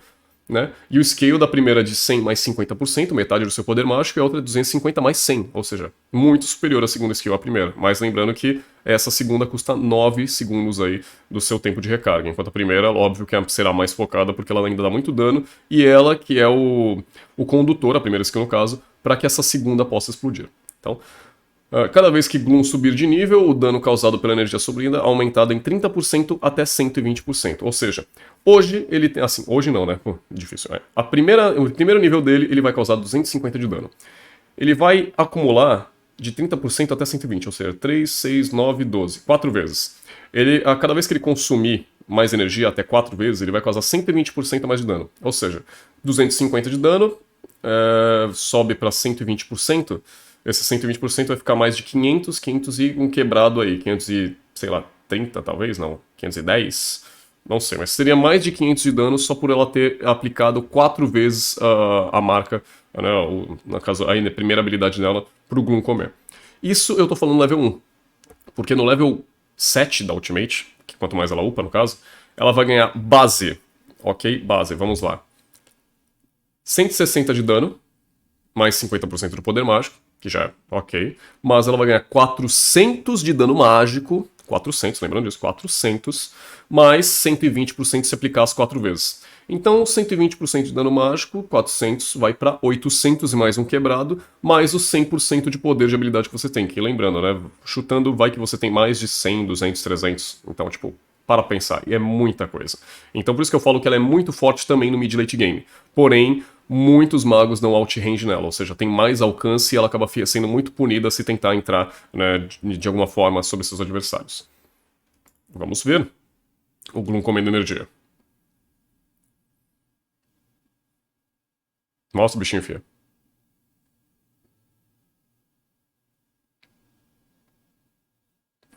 né? E o scale da primeira é de 100 mais 50%, metade do seu poder mágico, e a outra é 250 mais 100, ou seja, muito superior à segunda skill à primeira. Mas lembrando que essa segunda custa 9 segundos aí do seu tempo de recarga, enquanto a primeira, óbvio que será mais focada porque ela ainda dá muito dano, e ela que é o condutor, a primeira skill no caso, para que essa segunda possa explodir. Então, cada vez que Gloom subir de nível, o dano causado pela energia sombria é aumentado em 30% até 120%. Ou seja, hoje ele tem. Assim, hoje não, né? Pô, difícil. O primeiro nível dele ele vai causar 250 de dano. Ele vai acumular de 30% até 120%, ou seja, 3, 6, 9, 12. 4 vezes. A cada vez que ele consumir mais energia, até 4 vezes, ele vai causar 120% mais de dano. Ou seja, 250 de dano, sobe para 120%. Esse 120% vai ficar mais de 500, 500 e um quebrado aí, 500 e, sei lá, 30 talvez, não, 510, não sei, mas seria mais de 500 de dano só por ela ter aplicado 4 vezes a marca, né, no caso, a primeira habilidade dela, pro Gloom comer. Isso eu tô falando level 1, porque no level 7 da Ultimate, que quanto mais ela upa no caso, ela vai ganhar base, ok? Base, vamos lá. 160 de dano, mais 50% do poder mágico, que já é ok, mas ela vai ganhar 400 de dano mágico, 400, lembrando disso, 400, mais 120% se aplicar as 4 vezes. Então, 120% de dano mágico, 400 vai para 800 e mais um quebrado, mais os 100% de poder de habilidade que você tem, que lembrando, né, chutando vai que você tem mais de 100, 200, 300, então, tipo, para pensar, e é muita coisa. Então por isso que eu falo que ela é muito forte também no mid-late game. Porém, muitos magos dão outrange nela, ou seja, tem mais alcance e ela acaba sendo muito punida se tentar entrar, né, de alguma forma sobre seus adversários. Vamos ver o Gloom comendo energia. Nossa, o bichinho feio.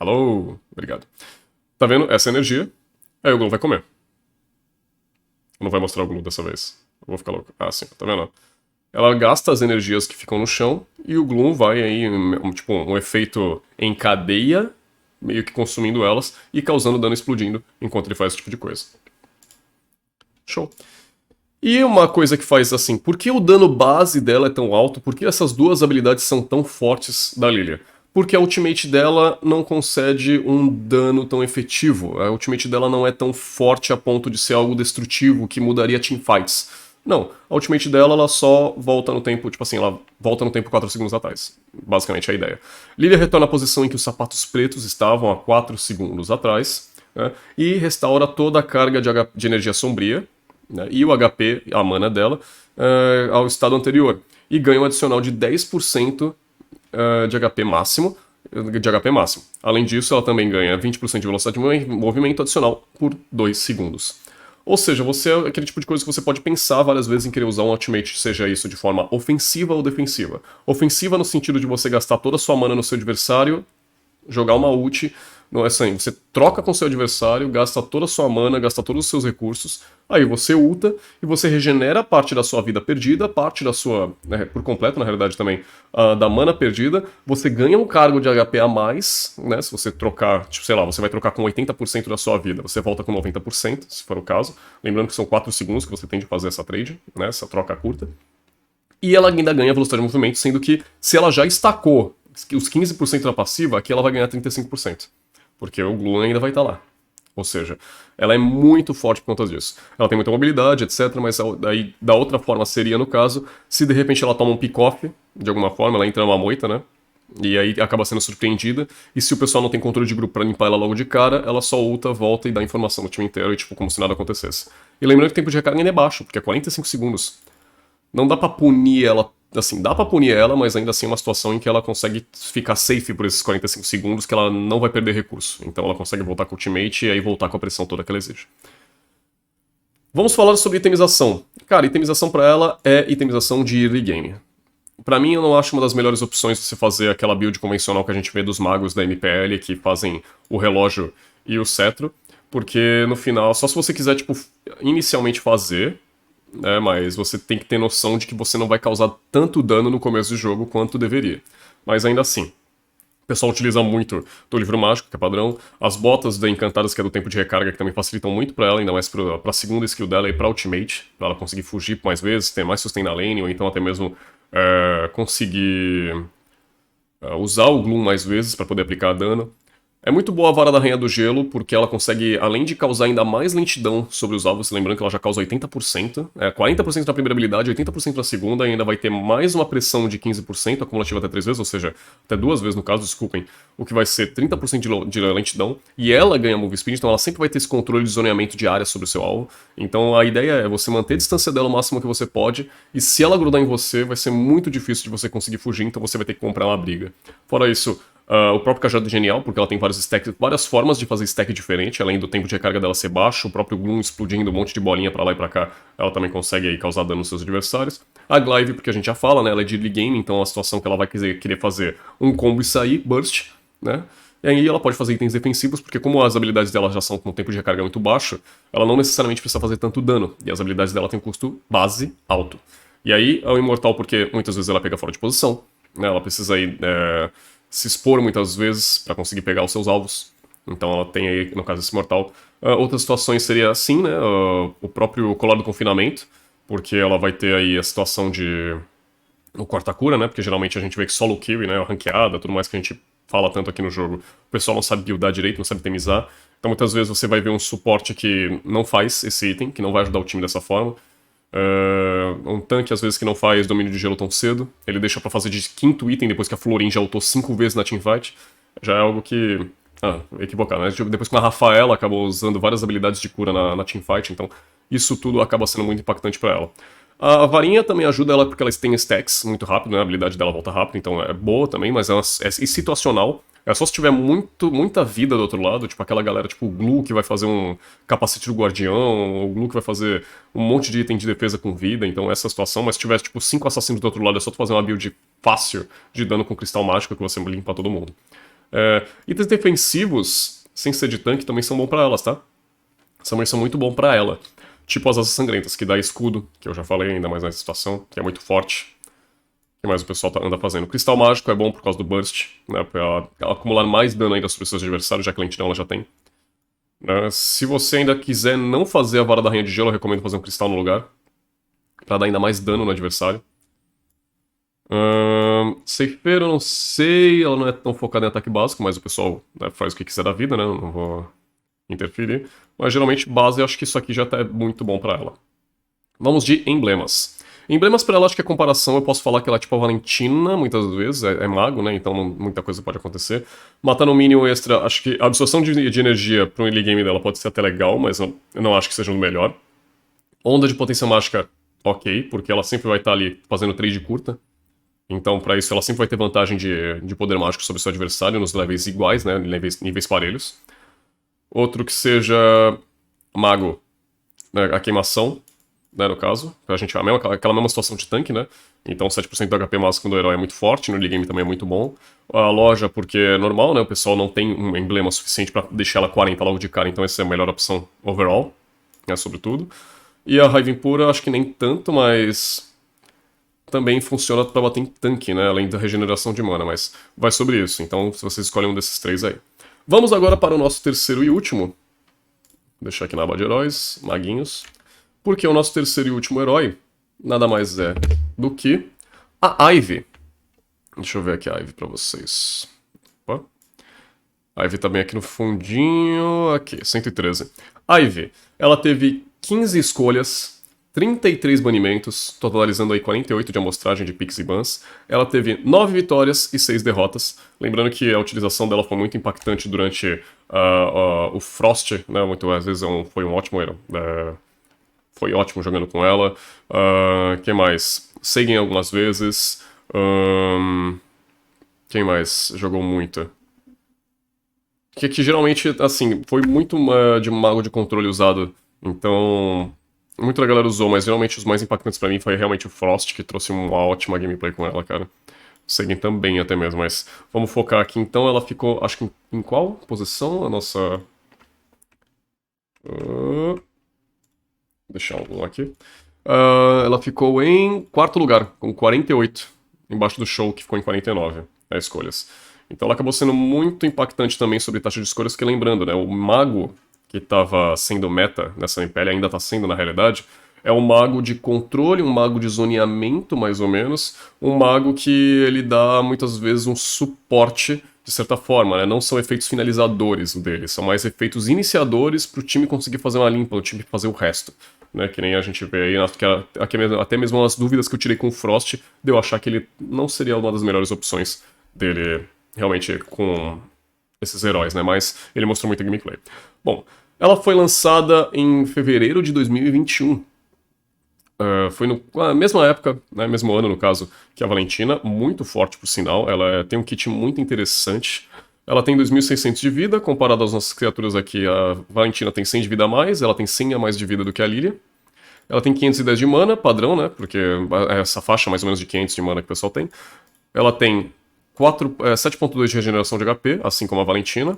Alô, obrigado. Tá vendo? Essa energia, aí o Gloom vai comer. Não vai mostrar o Gloom dessa vez. Eu vou ficar louco. Ah, sim, tá vendo? Ela gasta as energias que ficam no chão e o Gloom vai aí, tipo, um efeito em cadeia, meio que consumindo elas e causando dano explodindo enquanto ele faz esse tipo de coisa. Show. E uma coisa que faz assim, por que o dano base dela é tão alto? Por que essas duas habilidades são tão fortes da Lilia? porque a ultimate dela não concede um dano tão efetivo. A ultimate dela não é tão forte a ponto de ser algo destrutivo que mudaria teamfights. Não, a ultimate dela, ela só volta no tempo, tipo assim, ela volta no tempo 4 segundos atrás. Basicamente é a ideia. Lilia retorna à posição em que os sapatos pretos estavam há 4 segundos atrás, né, e restaura toda a carga de energia sombria, né, e o HP, a mana dela, ao estado anterior. E ganha um adicional de 10% de HP máximo. Além disso, ela também ganha 20% de velocidade de movimento adicional por 2 segundos. Ou seja, você é aquele tipo de coisa que você pode pensar várias vezes em querer usar um ultimate, seja isso de forma ofensiva ou defensiva. Ofensiva no sentido de você gastar toda a sua mana no seu adversário, jogar uma ult, não é assim, você troca com seu adversário, gasta toda a sua mana, gasta todos os seus recursos, aí você ulta e você regenera parte da sua vida perdida, parte da sua, né, por completo na realidade também, da mana perdida, você ganha um cargo de HP a mais, né, se você trocar, tipo, sei lá, você vai trocar com 80% da sua vida, você volta com 90%, se for o caso, lembrando que são 4 segundos que você tem de fazer essa trade, né, essa troca curta, e ela ainda ganha velocidade de movimento, sendo que se ela já estacou os 15% da passiva, aqui ela vai ganhar 35%. Porque o Gloom ainda vai estar lá. Ou seja, ela é muito forte por conta disso. Ela tem muita mobilidade, etc. Mas aí, da outra forma, seria no caso, se de repente ela toma um pick-off, de alguma forma, ela entra numa moita, né? E aí acaba sendo surpreendida. E se o pessoal não tem controle de grupo pra limpar ela logo de cara, ela só ulta, volta e dá informação no time inteiro, e tipo, como se nada acontecesse. E lembrando que o tempo de recarga ainda é baixo, porque é 45 segundos. Não dá pra punir ela, assim, dá pra punir ela, mas ainda assim é uma situação em que ela consegue ficar safe por esses 45 segundos, que ela não vai perder recurso. Então ela consegue voltar com o ultimate e aí voltar com a pressão toda que ela exige. Vamos falar sobre itemização. Cara, itemização pra ela é itemização de early game. Pra mim, eu não acho uma das melhores opções você fazer aquela build convencional que a gente vê dos magos da MPL, que fazem o relógio e o cetro, porque no final, só se você quiser, tipo, inicialmente fazer, né, mas você tem que ter noção de que você não vai causar tanto dano no começo do jogo quanto deveria. Mas ainda assim, o pessoal utiliza muito do livro mágico, que é padrão, as botas da Encantadas, que é do tempo de recarga, que também facilitam muito pra ela, ainda mais pra segunda skill dela e pra ultimate, pra ela conseguir fugir mais vezes, ter mais sustain na lane, ou então até mesmo conseguir usar o Gloom mais vezes pra poder aplicar dano. É muito boa a Vara da Rainha do Gelo, porque ela consegue, além de causar ainda mais lentidão sobre os alvos, lembrando que ela já causa 80%, 40% na primeira habilidade, 80% na segunda, e ainda vai ter mais uma pressão de 15%, acumulativa até 3 vezes, ou seja, até 2 vezes no caso, desculpem, o que vai ser 30% de lentidão, e ela ganha Move Speed, então ela sempre vai ter esse controle de zoneamento de área sobre o seu alvo. Então a ideia é você manter a distância dela o máximo que você pode, e se ela grudar em você, vai ser muito difícil de você conseguir fugir, então você vai ter que comprar uma briga. Fora isso, o próprio cajado é genial, porque ela tem vários stacks, várias formas de fazer stack diferente, além do tempo de recarga dela ser baixo, o próprio Gloom explodindo um monte de bolinha pra lá e pra cá, ela também consegue aí causar dano nos seus adversários. A Glaive, porque a gente já fala, né, ela é de early game, então é uma situação que ela vai querer fazer um combo e sair, burst, né? E aí ela pode fazer itens defensivos, porque como as habilidades dela já são com um tempo de recarga muito baixo, ela não necessariamente precisa fazer tanto dano, e as habilidades dela têm um custo base alto. E aí é o imortal porque muitas vezes ela pega fora de posição, né, ela precisa aí se expor muitas vezes para conseguir pegar os seus alvos. Então ela tem aí, no caso, esse mortal. Outras situações seria assim, né? O próprio colar do confinamento, porque ela vai ter aí a situação de o corta-cura, né? Porque geralmente a gente vê que solo kill, né? A ranqueada, tudo mais que a gente fala tanto aqui no jogo. O pessoal não sabe buildar direito, não sabe itemizar. Então muitas vezes você vai ver um suporte que não faz esse item, que não vai ajudar o time dessa forma. Um tanque, às vezes, que não faz domínio de gelo tão cedo. Ele deixa pra fazer de quinto item depois que a Florin já ultou 5 vezes na teamfight. Já é algo que... equivocado, né? Depois que a Rafaela acabou usando várias habilidades de cura na teamfight, então isso tudo acaba sendo muito impactante pra ela. A varinha também ajuda ela porque ela tem stacks muito rápido, né? A habilidade dela volta rápido, então é boa também, mas ela é situacional. É só se tiver muita vida do outro lado, tipo aquela galera, tipo o Glue que vai fazer um capacete do guardião, o Glue que vai fazer um monte de item de defesa com vida, então essa situação, mas se tiver tipo 5 assassinos do outro lado, é só tu fazer uma build fácil de dano com cristal mágico que você limpa todo mundo. Itens defensivos, sem ser de tanque, também são bons pra elas, tá? Também são muito bons pra ela. Tipo as asas sangrentas, que dá escudo, que eu já falei ainda mais nessa situação, que é muito forte. O que mais o pessoal anda fazendo? Cristal mágico é bom por causa do burst, né? Pra ela acumular mais dano ainda sobre seus adversários, já que a lentidão ela já tem. Se você ainda quiser não fazer a vara da rainha de gelo, eu recomendo fazer um cristal no lugar. Pra dar ainda mais dano no adversário. Ceifeiro, não sei, ela não é tão focada em ataque básico, mas o pessoal, né, faz o que quiser da vida, né? Eu não vou interferir. Mas geralmente base, eu acho que isso aqui já tá muito bom pra ela. Vamos de emblemas. Emblemas pra ela, acho que a comparação eu posso falar que ela é tipo a Valentina, muitas vezes, é mago, né? Então muita coisa pode acontecer. Matando um minion extra, acho que a absorção de energia pro early game dela pode ser até legal, mas eu não acho que seja o melhor. Onda de potência mágica, ok, porque ela sempre vai estar ali fazendo trade curta. Então, pra isso, ela sempre vai ter vantagem de poder mágico sobre seu adversário nos levels iguais, né? Níveis parelhos. Outro que seja mago, né, a queimação, né, no caso. A gente aquela mesma situação de tanque, né? Então 7% do HP máximo do herói é muito forte, no early game também é muito bom. A loja, porque é normal, né? O pessoal não tem um emblema suficiente pra deixar ela 40 logo de cara, então essa é a melhor opção overall, né, sobretudo. E a raiva impura, acho que nem tanto, mas também funciona pra bater em tanque, né? Além da regeneração de mana, mas vai sobre isso. Então, se vocês escolhem um desses três aí. Vamos agora para o nosso terceiro e último. Vou deixar aqui na aba de heróis, maguinhos. Porque o nosso terceiro e último herói nada mais é do que a Ivy. Deixa eu ver aqui a Ivy pra vocês. Opa. A Ivy tá bem aqui no fundinho. Aqui, 113. Ivy, ela teve 15 escolhas, 33 banimentos, totalizando aí 48 de amostragem de picks e bans. Ela teve 9 vitórias e 6 derrotas. Lembrando que a utilização dela foi muito impactante durante o Frost, né? Às vezes foi um ótimo herói. Foi ótimo jogando com ela. Quem mais? Seguem algumas vezes. Quem mais jogou muito? Que geralmente, assim, foi muito de mago de controle usado. Então, muita galera usou, mas geralmente os mais impactantes pra mim foi realmente o Frost, que trouxe uma ótima gameplay com ela, cara. Seguem também até mesmo, mas vamos focar aqui. Então ela ficou, acho que em qual posição? A nossa... deixar um aqui. Ela ficou em quarto lugar, com 48, embaixo do show, que ficou em 49, escolhas. Então ela acabou sendo muito impactante também sobre taxa de escolhas, que lembrando, né, o mago que estava sendo meta nessa MPL, ainda está sendo na realidade, é um mago de controle, um mago de zoneamento, mais ou menos, um mago que ele dá muitas vezes um suporte de certa forma, né? Não são efeitos finalizadores deles, são mais efeitos iniciadores para o time conseguir fazer uma limpa, o time fazer o resto. Né, que nem a gente vê aí, até mesmo as dúvidas que eu tirei com o Frost, de eu achar que ele não seria uma das melhores opções dele, realmente, com esses heróis, né, mas ele mostrou muita gameplay. Bom, ela foi lançada em fevereiro de 2021. Foi na mesma época, né, mesmo ano no caso, que a Valentina, muito forte por sinal, ela tem um kit muito interessante. Ela tem 2.600 de vida, comparado às nossas criaturas aqui, a Valentina tem 100 de vida a mais, ela tem 100 a mais de vida do que a Lilia. Ela tem 510 de mana, padrão, né, porque é essa faixa mais ou menos de 500 de mana que o pessoal tem. Ela tem 7.2 de regeneração de HP, assim como a Valentina.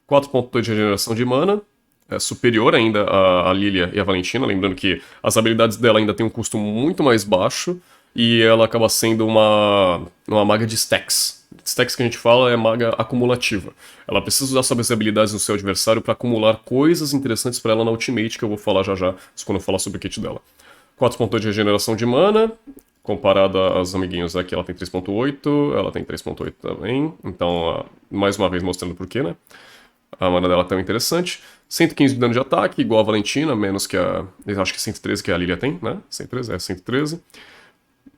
4.2 de regeneração de mana, superior ainda à Lilia e à Valentina, lembrando que as habilidades dela ainda têm um custo muito mais baixo, e ela acaba sendo uma maga de stacks. Stacks que a gente fala é maga acumulativa. Ela precisa usar suas habilidades no seu adversário para acumular coisas interessantes para ela na ultimate, que eu vou falar já já, quando eu falar sobre o kit dela. 4.2 de regeneração de mana, comparada aos amiguinhos aqui, ela tem 3.8, ela tem 3.8 também, então, mais uma vez mostrando por quê, né? A mana dela é tão interessante. 115 de dano de ataque, igual a Valentina, menos que a... acho que 113 que a Lilia tem, né? 113.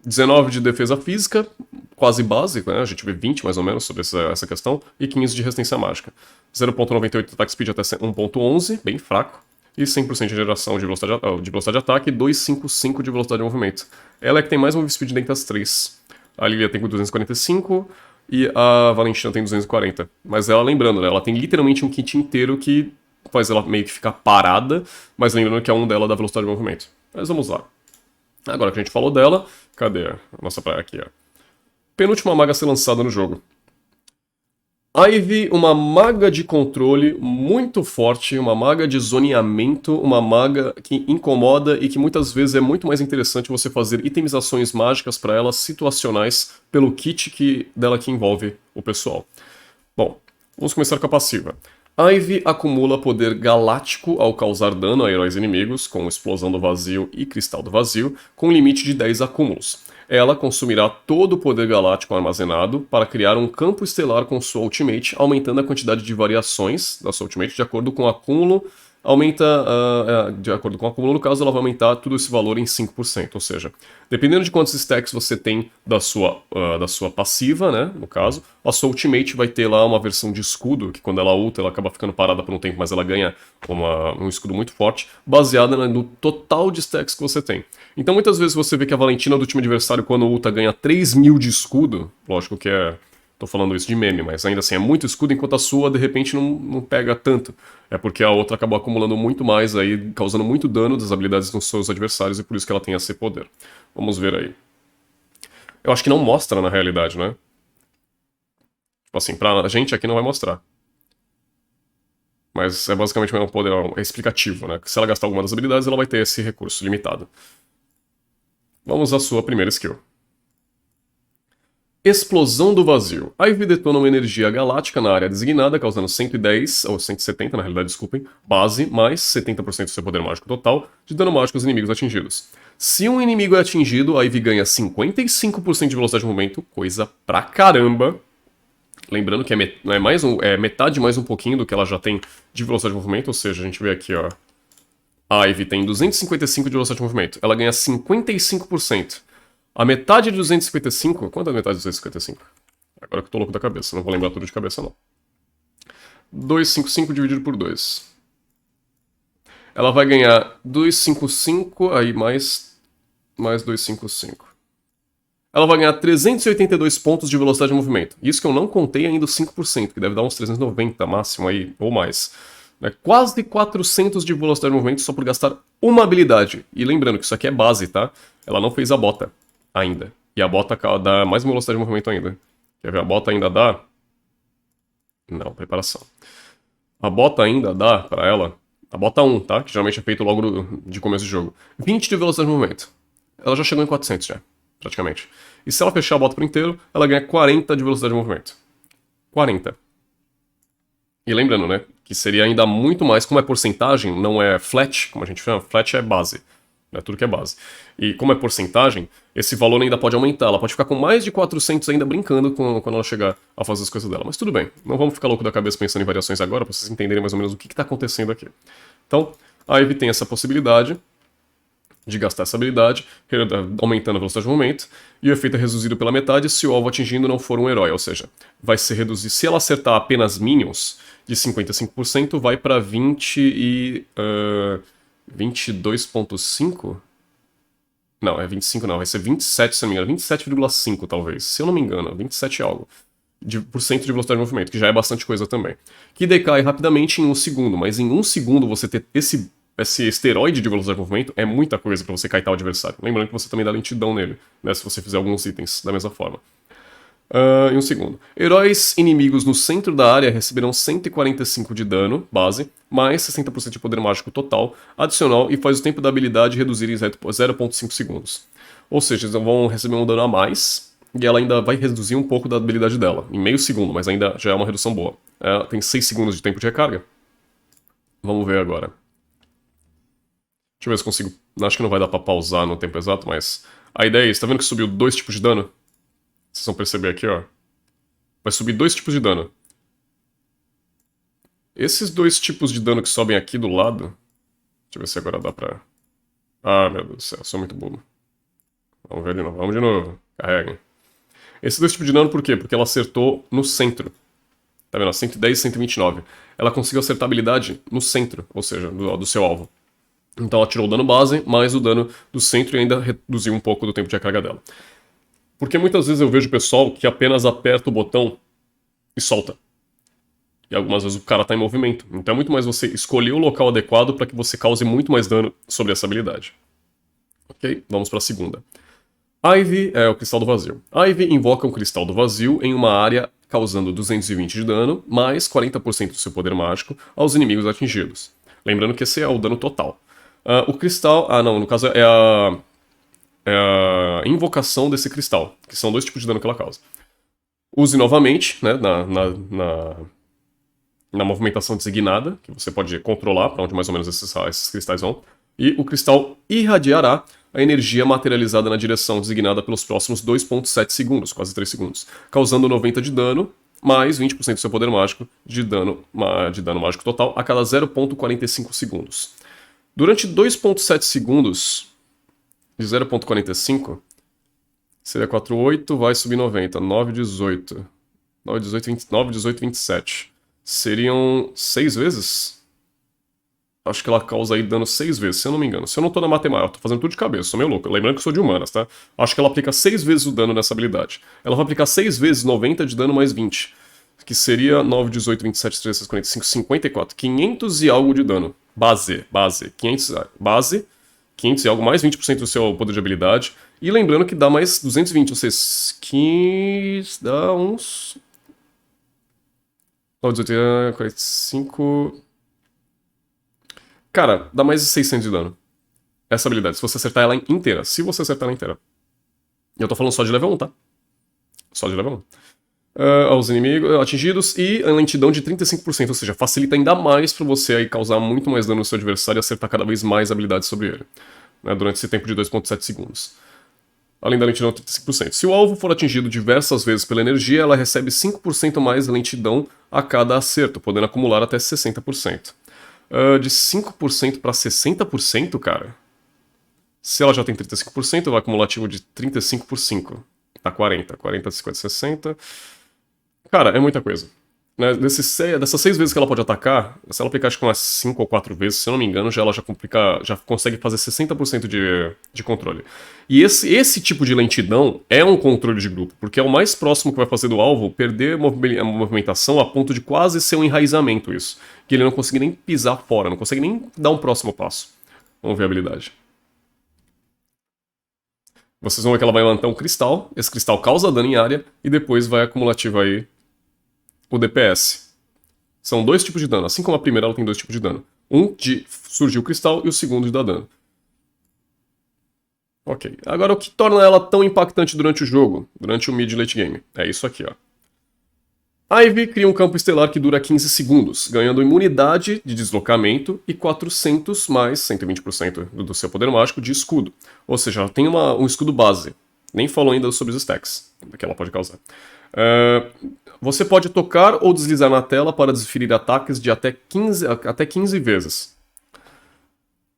19 de defesa física, quase básico, né? A gente vê 20 mais ou menos sobre essa questão. E 15 de resistência mágica. 0.98 de attack speed até 1.11, bem fraco. E 100% de geração de velocidade de ataque e 255 de velocidade de movimento. Ela é que tem mais move speed dentre as três. A Lilia tem 245 e a Valentina tem 240. Mas ela, lembrando, né? Ela tem literalmente um kit inteiro que faz ela meio que ficar parada, mas lembrando que é um dela da velocidade de movimento. Mas vamos lá. Agora que a gente falou dela, cadê a nossa praia aqui, ó? Penúltima maga a ser lançada no jogo. Ivy, uma maga de controle muito forte, uma maga de zoneamento, uma maga que incomoda e que muitas vezes é muito mais interessante você fazer itemizações mágicas para ela, situacionais, pelo kit dela que envolve o pessoal. Bom, vamos começar com a passiva. Ivy acumula poder galáctico ao causar dano a heróis inimigos, com Explosão do Vazio e Cristal do Vazio, com limite de 10 acúmulos. ela consumirá todo o poder galáctico armazenado para criar um campo estelar com sua ultimate, aumentando a quantidade de variações da sua ultimate de acordo com o acúmulo. De acordo com o acúmulo, no caso, ela vai aumentar todo esse valor em 5%. Ou seja, dependendo de quantos stacks você tem da sua passiva, né, no caso, a sua ultimate vai ter lá uma versão de escudo, que quando ela ulta, ela acaba ficando parada por um tempo, mas ela ganha um escudo muito forte, baseada no total de stacks que você tem. Então muitas vezes você vê que a Valentina do time adversário, quando ulta, ganha 3.000 de escudo, lógico que tô falando isso de meme, mas ainda assim é muito escudo, enquanto a sua, de repente, não pega tanto. É porque a outra acabou acumulando muito mais aí, causando muito dano das habilidades dos seus adversários, e por isso que ela tem esse poder. Vamos ver aí. Eu acho que não mostra na realidade, né? Tipo assim, pra gente aqui não vai mostrar. Mas é basicamente um poder explicativo, né? Que se ela gastar alguma das habilidades, ela vai ter esse recurso limitado. Vamos à sua primeira skill. Explosão do Vazio. A Ivy detona uma energia galáctica na área designada, causando 110, ou 170 na realidade, desculpem, base, mais 70% do seu poder mágico total de dano mágico aos inimigos atingidos. Se um inimigo é atingido, a Ivy ganha 55% de velocidade de movimento, coisa pra caramba. Lembrando que é metade mais um pouquinho do que ela já tem de velocidade de movimento, ou seja, a gente vê aqui, ó. A Ivy tem 255 de velocidade de movimento, ela ganha 55%. A metade de 255... Quanto é a metade de 255? Agora que eu tô louco da cabeça, não vou lembrar tudo de cabeça, não. 255 dividido por 2. Ela vai ganhar 255, aí mais 255. Ela vai ganhar 382 pontos de velocidade de movimento. Isso que eu não contei ainda os 5%, que deve dar uns 390 máximo aí, ou mais. Quase 400 de velocidade de movimento só por gastar uma habilidade. E lembrando que isso aqui é base, tá? Ela não fez a bota ainda. E a bota dá mais velocidade de movimento ainda. Quer ver? A bota ainda dá... Não, preparação. A bota ainda dá pra ela... A bota 1, tá? Que geralmente é feito logo de começo do jogo. 20 de velocidade de movimento. Ela já chegou em 400 já, praticamente. E se ela fechar a bota por inteiro, ela ganha 40 de velocidade de movimento. 40. E lembrando, né, que seria ainda muito mais, como é porcentagem, não é flat, como a gente chama, flat é base. É tudo que é base. E como é porcentagem, esse valor ainda pode aumentar. Ela pode ficar com mais de 400 ainda brincando quando ela chegar a fazer as coisas dela. Mas tudo bem, não vamos ficar louco da cabeça pensando em variações agora, para vocês entenderem mais ou menos o que está acontecendo aqui. Então, a Ivy tem essa possibilidade de gastar essa habilidade, aumentando a velocidade de movimento, e o efeito é reduzido pela metade se o alvo atingindo não for um herói, ou seja, vai ser reduzido. Se ela acertar apenas minions, de 55%, vai para 22,5%? Não, é 25 não, vai ser 27, se não me engano, 27,5 talvez, se eu não me engano, 27 algo. Por cento de velocidade de movimento, que já é bastante coisa também. Que decai rapidamente em 1 segundo, mas em 1 segundo você ter esse esteroide de velocidade de movimento é muita coisa pra você kaitar o adversário. Lembrando que você também dá lentidão nele, né, se você fizer alguns itens da mesma forma. Em 1 segundo. Heróis inimigos no centro da área receberão 145 de dano, base, mais 60% de poder mágico total, adicional, e faz o tempo da habilidade reduzir em 0,5 segundos. Ou seja, eles vão receber um dano a mais, e ela ainda vai reduzir um pouco da habilidade dela, em meio segundo, mas ainda já é uma redução boa. Ela tem 6 segundos de tempo de recarga. Vamos ver agora. Deixa eu ver se consigo... Acho que não vai dar pra pausar no tempo exato, mas... A ideia é isso, tá vendo que subiu 2 tipos de dano? Vocês vão perceber aqui, ó. Vai subir 2 tipos de dano. Esses 2 tipos de dano que sobem aqui do lado... Deixa eu ver se agora dá pra... Ah, meu Deus do céu, eu sou muito bobo. Vamos ver de novo, vamos de novo. Carreguem. Esses 2 tipos de dano por quê? Porque ela acertou no centro. Tá vendo? 110 e 129. Ela conseguiu acertar a habilidade no centro, ou seja, do seu alvo. Então ela tirou o dano base, mais o dano do centro e ainda reduziu um pouco do tempo de recarga dela. Porque muitas vezes eu vejo pessoal que apenas aperta o botão e solta. E algumas vezes o cara tá em movimento. Então é muito mais você escolher o local adequado para que você cause muito mais dano sobre essa habilidade. Ok? Vamos para a segunda. Ivy é o Cristal do Vazio. Ivy invoca um Cristal do Vazio em uma área causando 220 de dano, mais 40% do seu poder mágico aos inimigos atingidos. Lembrando que esse é o dano total. O cristal... Ah, não, no caso é a invocação desse cristal, que são 2 tipos de dano que ela causa. Use novamente, né, na movimentação designada, que você pode controlar para onde mais ou menos esses cristais vão. E o cristal irradiará a energia materializada na direção designada pelos próximos 2,7 segundos, quase 3 segundos, causando 90 de dano, mais 20% do seu poder mágico de dano mágico total a cada 0,45 segundos. Durante 2,7 segundos, de 0,45, seria 4,8, vai subir 90, 9,18, 9,18, 27. Seriam 6 vezes? Acho que ela causa aí dano 6 vezes, se eu não me engano. Se eu não tô na matemática, eu tô fazendo tudo de cabeça, sou meio louco. Lembrando que eu sou de humanas, tá? Acho que ela aplica 6 vezes o dano nessa habilidade. Ela vai aplicar 6 vezes 90 de dano mais 20. Que seria 9, 18, 27, 3, 45, 54. 500 e algo de dano. Base. 500 e algo, mais 20% do seu poder de habilidade. E lembrando que dá mais 220, ou seja, 15... dá uns... 9, 18, 45... Cara, dá mais de 600 de dano. Essa habilidade, se você acertar ela inteira. Se você acertar ela inteira. E eu tô falando só de level 1, tá? Só de level 1. Aos inimigos atingidos e a lentidão de 35%, ou seja, facilita ainda mais pra você aí causar muito mais dano no seu adversário e acertar cada vez mais habilidades sobre ele, né, durante esse tempo de 2,7 segundos. Além da lentidão de 35%. Se o alvo for atingido diversas vezes pela energia, ela recebe 5% mais lentidão a cada acerto, podendo acumular até 60%. De 5% para 60%, cara. Se ela já tem 35%, vai acumulativo de 35 por 5. Dá 40. 40, 50, 60. Cara, é muita coisa. Né? Dessas 6 vezes que ela pode atacar, se ela aplicar acho que umas 5 ou 4 vezes, se eu não me engano, ela já consegue fazer 60% de controle. E esse tipo de lentidão é um controle de grupo, porque é o mais próximo que vai fazer do alvo perder a movimentação a ponto de quase ser um enraizamento isso. Que ele não consegue nem pisar fora, não consegue nem dar um próximo passo. Vamos ver a habilidade. Vocês vão ver que ela vai levantar um cristal, esse cristal causa dano em área, e depois vai acumulativo aí o DPS. São 2 tipos de dano, assim como a primeira ela tem 2 tipos de dano. Um de surgir o cristal e o segundo de dar dano. Ok, agora o que torna ela tão impactante durante o jogo, durante o mid late game? É isso aqui, ó. Ivy cria um campo estelar que dura 15 segundos, ganhando imunidade de deslocamento e 400 mais 120% do seu poder mágico de escudo. Ou seja, ela tem um escudo base. Nem falou ainda sobre os stacks que ela pode causar. Você pode tocar ou deslizar na tela para desferir ataques de até 15 vezes.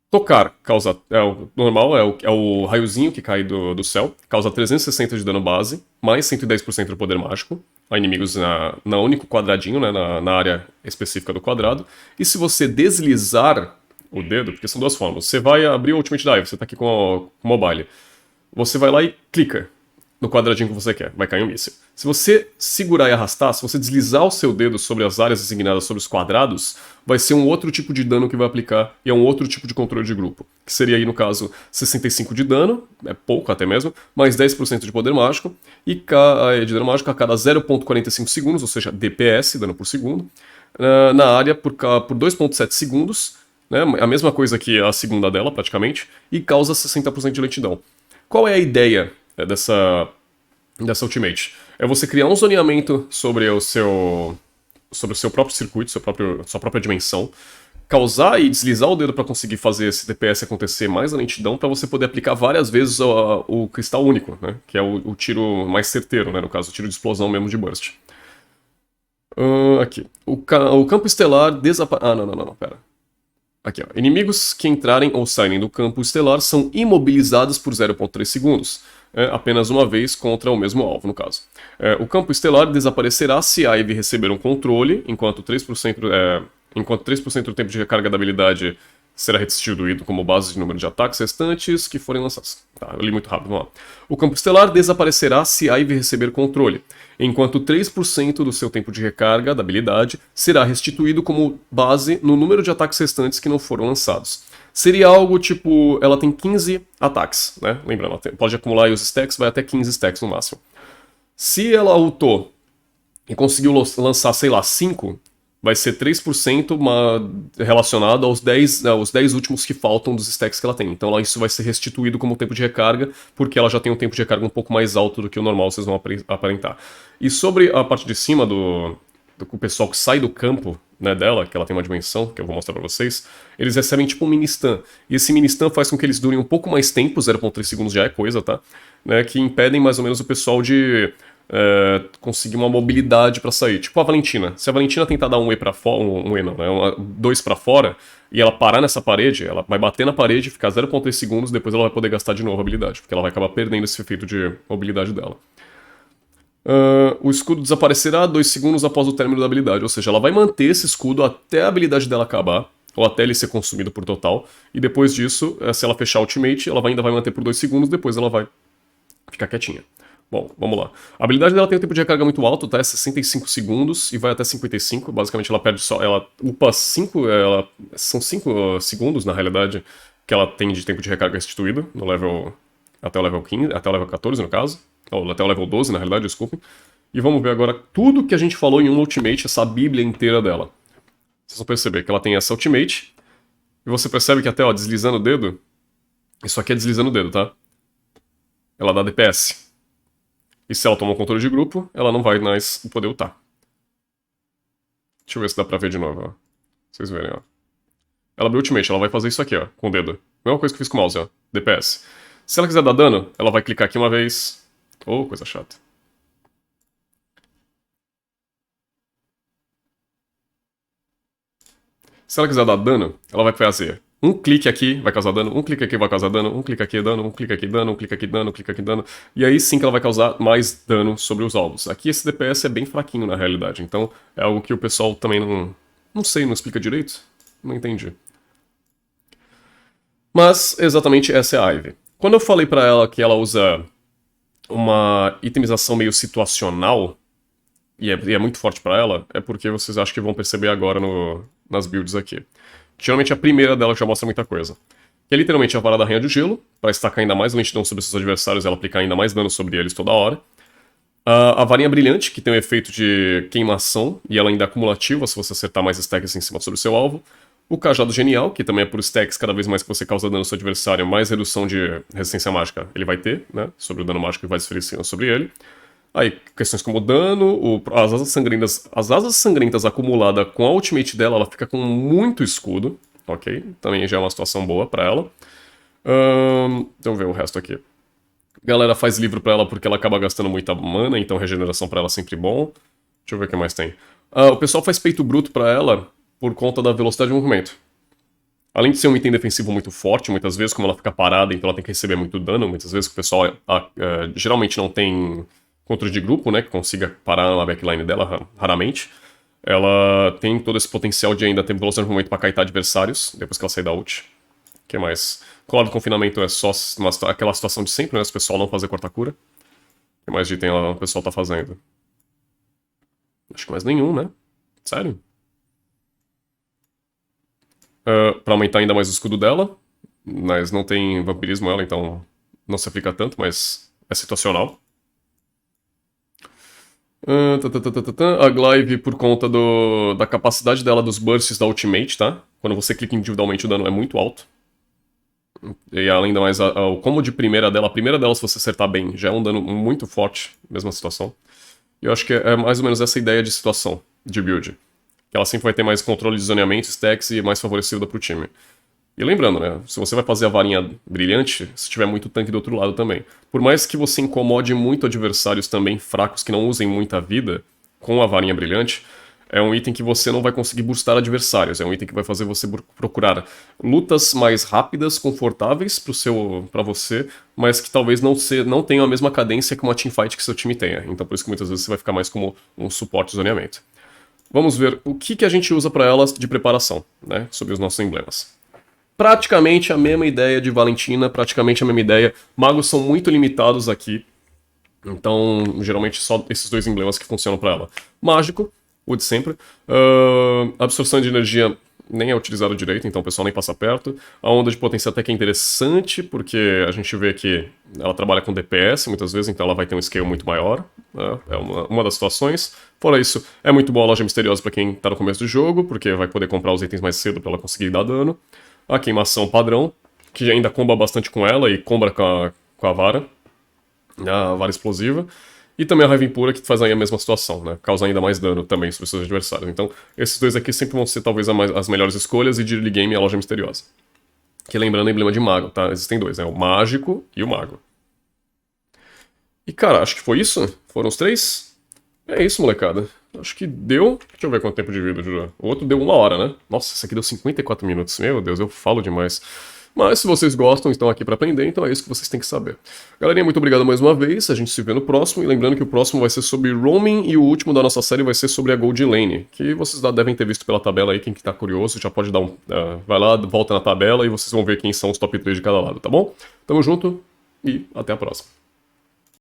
Tocar causa. O normal, é o raiozinho que cai do céu, causa 360 de dano base, mais 110% do poder mágico, a inimigos na único quadradinho, né, na área específica do quadrado. E se você deslizar o dedo, porque são 2 formas, você vai abrir o Ultimate Dive, você tá aqui com o mobile, você vai lá e clica no quadradinho que você quer, vai cair um míssil. Se você segurar e arrastar, se você deslizar o seu dedo sobre as áreas designadas sobre os quadrados, vai ser um outro tipo de dano que vai aplicar e é um outro tipo de controle de grupo. Que seria aí, no caso, 65 de dano, é pouco até mesmo, mais 10% de poder mágico, e de dano mágico a cada 0,45 segundos, ou seja, DPS, dano por segundo, na área por 2,7 segundos, né, a mesma coisa que a segunda dela, praticamente, e causa 60% de lentidão. Qual é a ideia dessa ultimate? É você criar um zoneamento sobre o seu próprio circuito, sua própria dimensão, causar e deslizar o dedo para conseguir fazer esse DPS acontecer mais a lentidão, para você poder aplicar várias vezes o cristal único, né? Que é o tiro mais certeiro, né? No caso, o tiro de explosão mesmo de burst. Aqui. O campo estelar desaparece... Ah, não, pera. Aqui, ó. Inimigos que entrarem ou saírem do campo estelar são imobilizados por 0,3 segundos. Apenas uma vez contra o mesmo alvo, no caso. O campo estelar desaparecerá se a Ivy receber um controle, enquanto 3% do tempo de recarga da habilidade será restituído como base de número de ataques restantes que forem lançados. Tá, eu li muito rápido, vamos lá. O campo estelar desaparecerá se a Ivy receber controle, enquanto 3% do seu tempo de recarga da habilidade será restituído como base no número de ataques restantes que não foram lançados. Seria algo tipo, ela tem 15 ataques, né? Lembrando, ela pode acumular aí os stacks, vai até 15 stacks no máximo. Se ela ultou e conseguiu lançar, sei lá, 5, vai ser 3% relacionado aos 10 últimos que faltam dos stacks que ela tem. Então isso vai ser restituído como tempo de recarga, porque ela já tem um tempo de recarga um pouco mais alto do que o normal, vocês vão aparentar. E sobre a parte de cima o pessoal que sai do campo, né, dela, que ela tem uma dimensão, que eu vou mostrar pra vocês, eles recebem tipo um mini-stun. E esse mini-stun faz com que eles durem um pouco mais tempo, 0,3 segundos já é coisa, tá? Né, que impedem mais ou menos o pessoal de conseguir uma mobilidade pra sair. Tipo a Valentina. Se a Valentina tentar dar um E pra fora, um E não, né, dois pra fora, e ela parar nessa parede, ela vai bater na parede, ficar 0,3 segundos, depois ela vai poder gastar de novo a habilidade, porque ela vai acabar perdendo esse efeito de mobilidade dela. O escudo desaparecerá 2 segundos após o término da habilidade, ou seja, ela vai manter esse escudo até a habilidade dela acabar, ou até ele ser consumido por total, e depois disso, se ela fechar o ultimate, ela ainda vai manter por 2 segundos, depois ela vai ficar quietinha. Bom, vamos lá. A habilidade dela tem um tempo de recarga muito alto, tá? É 65 segundos e vai até 55. Basicamente ela perde só. Ela upa 5. São 5 segundos, na realidade, que ela tem de tempo de recarga restituído no level. Até o level 15, até o level 14, no caso. Ou até o level 12, na realidade, desculpem. E vamos ver agora tudo que a gente falou em um ultimate, essa bíblia inteira dela. Vocês vão perceber que ela tem essa ultimate. E você percebe que até, ó, deslizando o dedo. Isso aqui é deslizando o dedo, tá? Ela dá DPS. E se ela toma um controle de grupo, ela não vai mais poder ultar. Deixa eu ver se dá pra ver de novo, ó. Vocês verem, ó. Ela abriu ultimate, ela vai fazer isso aqui, ó, com o dedo. Mesma coisa que eu fiz com o mouse, ó. DPS. Se ela quiser dar dano, ela vai clicar aqui uma vez. Oh, coisa chata. Se ela quiser dar dano, ela vai fazer um clique aqui vai causar dano, um clique aqui vai causar dano, um clique aqui dano, um clique aqui dano, um clique aqui dano, um clique aqui dano. E aí sim que ela vai causar mais dano sobre os alvos. Aqui esse DPS é bem fraquinho na realidade, então é algo que o pessoal também não sei, não explica direito. Não entendi. Mas exatamente essa é a Ivy. Quando eu falei pra ela que ela usa uma itemização meio situacional, e é muito forte pra ela, é porque vocês acham que vão perceber agora nas builds aqui. Geralmente a primeira dela já mostra muita coisa. Que é literalmente a vara da Rainha de Gelo, para estacar ainda mais lentidão sobre seus adversários e ela aplicar ainda mais dano sobre eles toda hora. A varinha brilhante, que tem o efeito de queimação, e ela ainda é acumulativa se você acertar mais stacks em cima sobre o seu alvo. O cajado genial, que também é por stacks, cada vez mais que você causa dano no seu adversário, mais redução de resistência mágica ele vai ter, né? Sobre o dano mágico que vai desferir sobre ele. Aí, questões como dano, as asas sangrentas acumulada com a ultimate dela, ela fica com muito escudo, ok? Também já é uma situação boa pra ela. Deixa eu ver o resto aqui. Galera faz livro pra ela porque ela acaba gastando muita mana, então regeneração pra ela é sempre bom. Deixa eu ver o que mais tem. O pessoal faz peito bruto pra ela por conta da velocidade de movimento. Além de ser um item defensivo muito forte, muitas vezes, como ela fica parada, então ela tem que receber muito dano, muitas vezes o pessoal geralmente não tem controle de grupo, né, que consiga parar na backline dela, raramente. Ela tem todo esse potencial de ainda ter velocidade de movimento pra kaitar adversários, depois que ela sair da ult. O que mais? Colar do confinamento é só aquela situação de sempre, né, se o pessoal não fazer corta-cura. O que mais de item o pessoal tá fazendo? Acho que mais nenhum, né? Sério? Pra aumentar ainda mais o escudo dela, mas não tem vampirismo ela, então não se aplica tanto, mas é situacional. A Glaive por conta da capacidade dela dos bursts da ultimate, tá? Quando você clica individualmente o dano é muito alto. E além da mais, o combo de primeira dela, a primeira dela se você acertar bem, já é um dano muito forte, mesma situação. E eu acho que é mais ou menos essa ideia de situação, de build. Que ela sempre vai ter mais controle de zoneamento, stacks e mais favorecida pro time. E lembrando, né, se você vai fazer a varinha brilhante, se tiver muito tanque do outro lado também. Por mais que você incomode muito adversários também fracos que não usem muita vida com a varinha brilhante, é um item que você não vai conseguir burstar adversários. É um item que vai fazer você procurar lutas mais rápidas, confortáveis para você, mas que talvez não tenham a mesma cadência que uma teamfight que seu time tenha. Então por isso que muitas vezes você vai ficar mais como um suporte de zoneamento. Vamos ver o que a gente usa para elas de preparação, né, sobre os nossos emblemas. Praticamente a mesma ideia de Valentina, praticamente a mesma ideia. Magos são muito limitados aqui, então geralmente só esses dois emblemas que funcionam para ela. Mágico, o de sempre. Absorção de energia nem é utilizado direito, então o pessoal nem passa perto. A onda de potência até que é interessante, porque a gente vê que ela trabalha com DPS muitas vezes, então ela vai ter um scale muito maior. É uma das situações. Fora isso, é muito boa a loja misteriosa para quem tá no começo do jogo, porque vai poder comprar os itens mais cedo para ela conseguir dar dano. A queimação padrão, que ainda comba bastante com ela e comba com a vara. A vara explosiva. E também a Raiva Impura, que faz aí a mesma situação, né? Causa ainda mais dano também sobre seus adversários. Então, esses dois aqui sempre vão ser talvez as melhores escolhas, e de early game a Loja Misteriosa. Que lembrando, é emblema de mago, tá? Existem dois, né? O mágico e o mago. E cara, acho que foi isso. Foram os três. É isso, molecada. Acho que deu. Deixa eu ver quanto tempo de vida, Jura. O outro deu 1 hora, né? Nossa, esse aqui deu 54 minutos. Meu Deus, eu falo demais. Mas se vocês gostam, estão aqui pra aprender, então é isso que vocês têm que saber. Galerinha, muito obrigado mais uma vez. A gente se vê no próximo. E lembrando que o próximo vai ser sobre roaming e o último da nossa série vai ser sobre a Gold Lane. Que vocês devem ter visto pela tabela aí. Quem que tá curioso já pode dar um. Vai lá, volta na tabela e vocês vão ver quem são os top 3 de cada lado, tá bom? Tamo junto e até a próxima.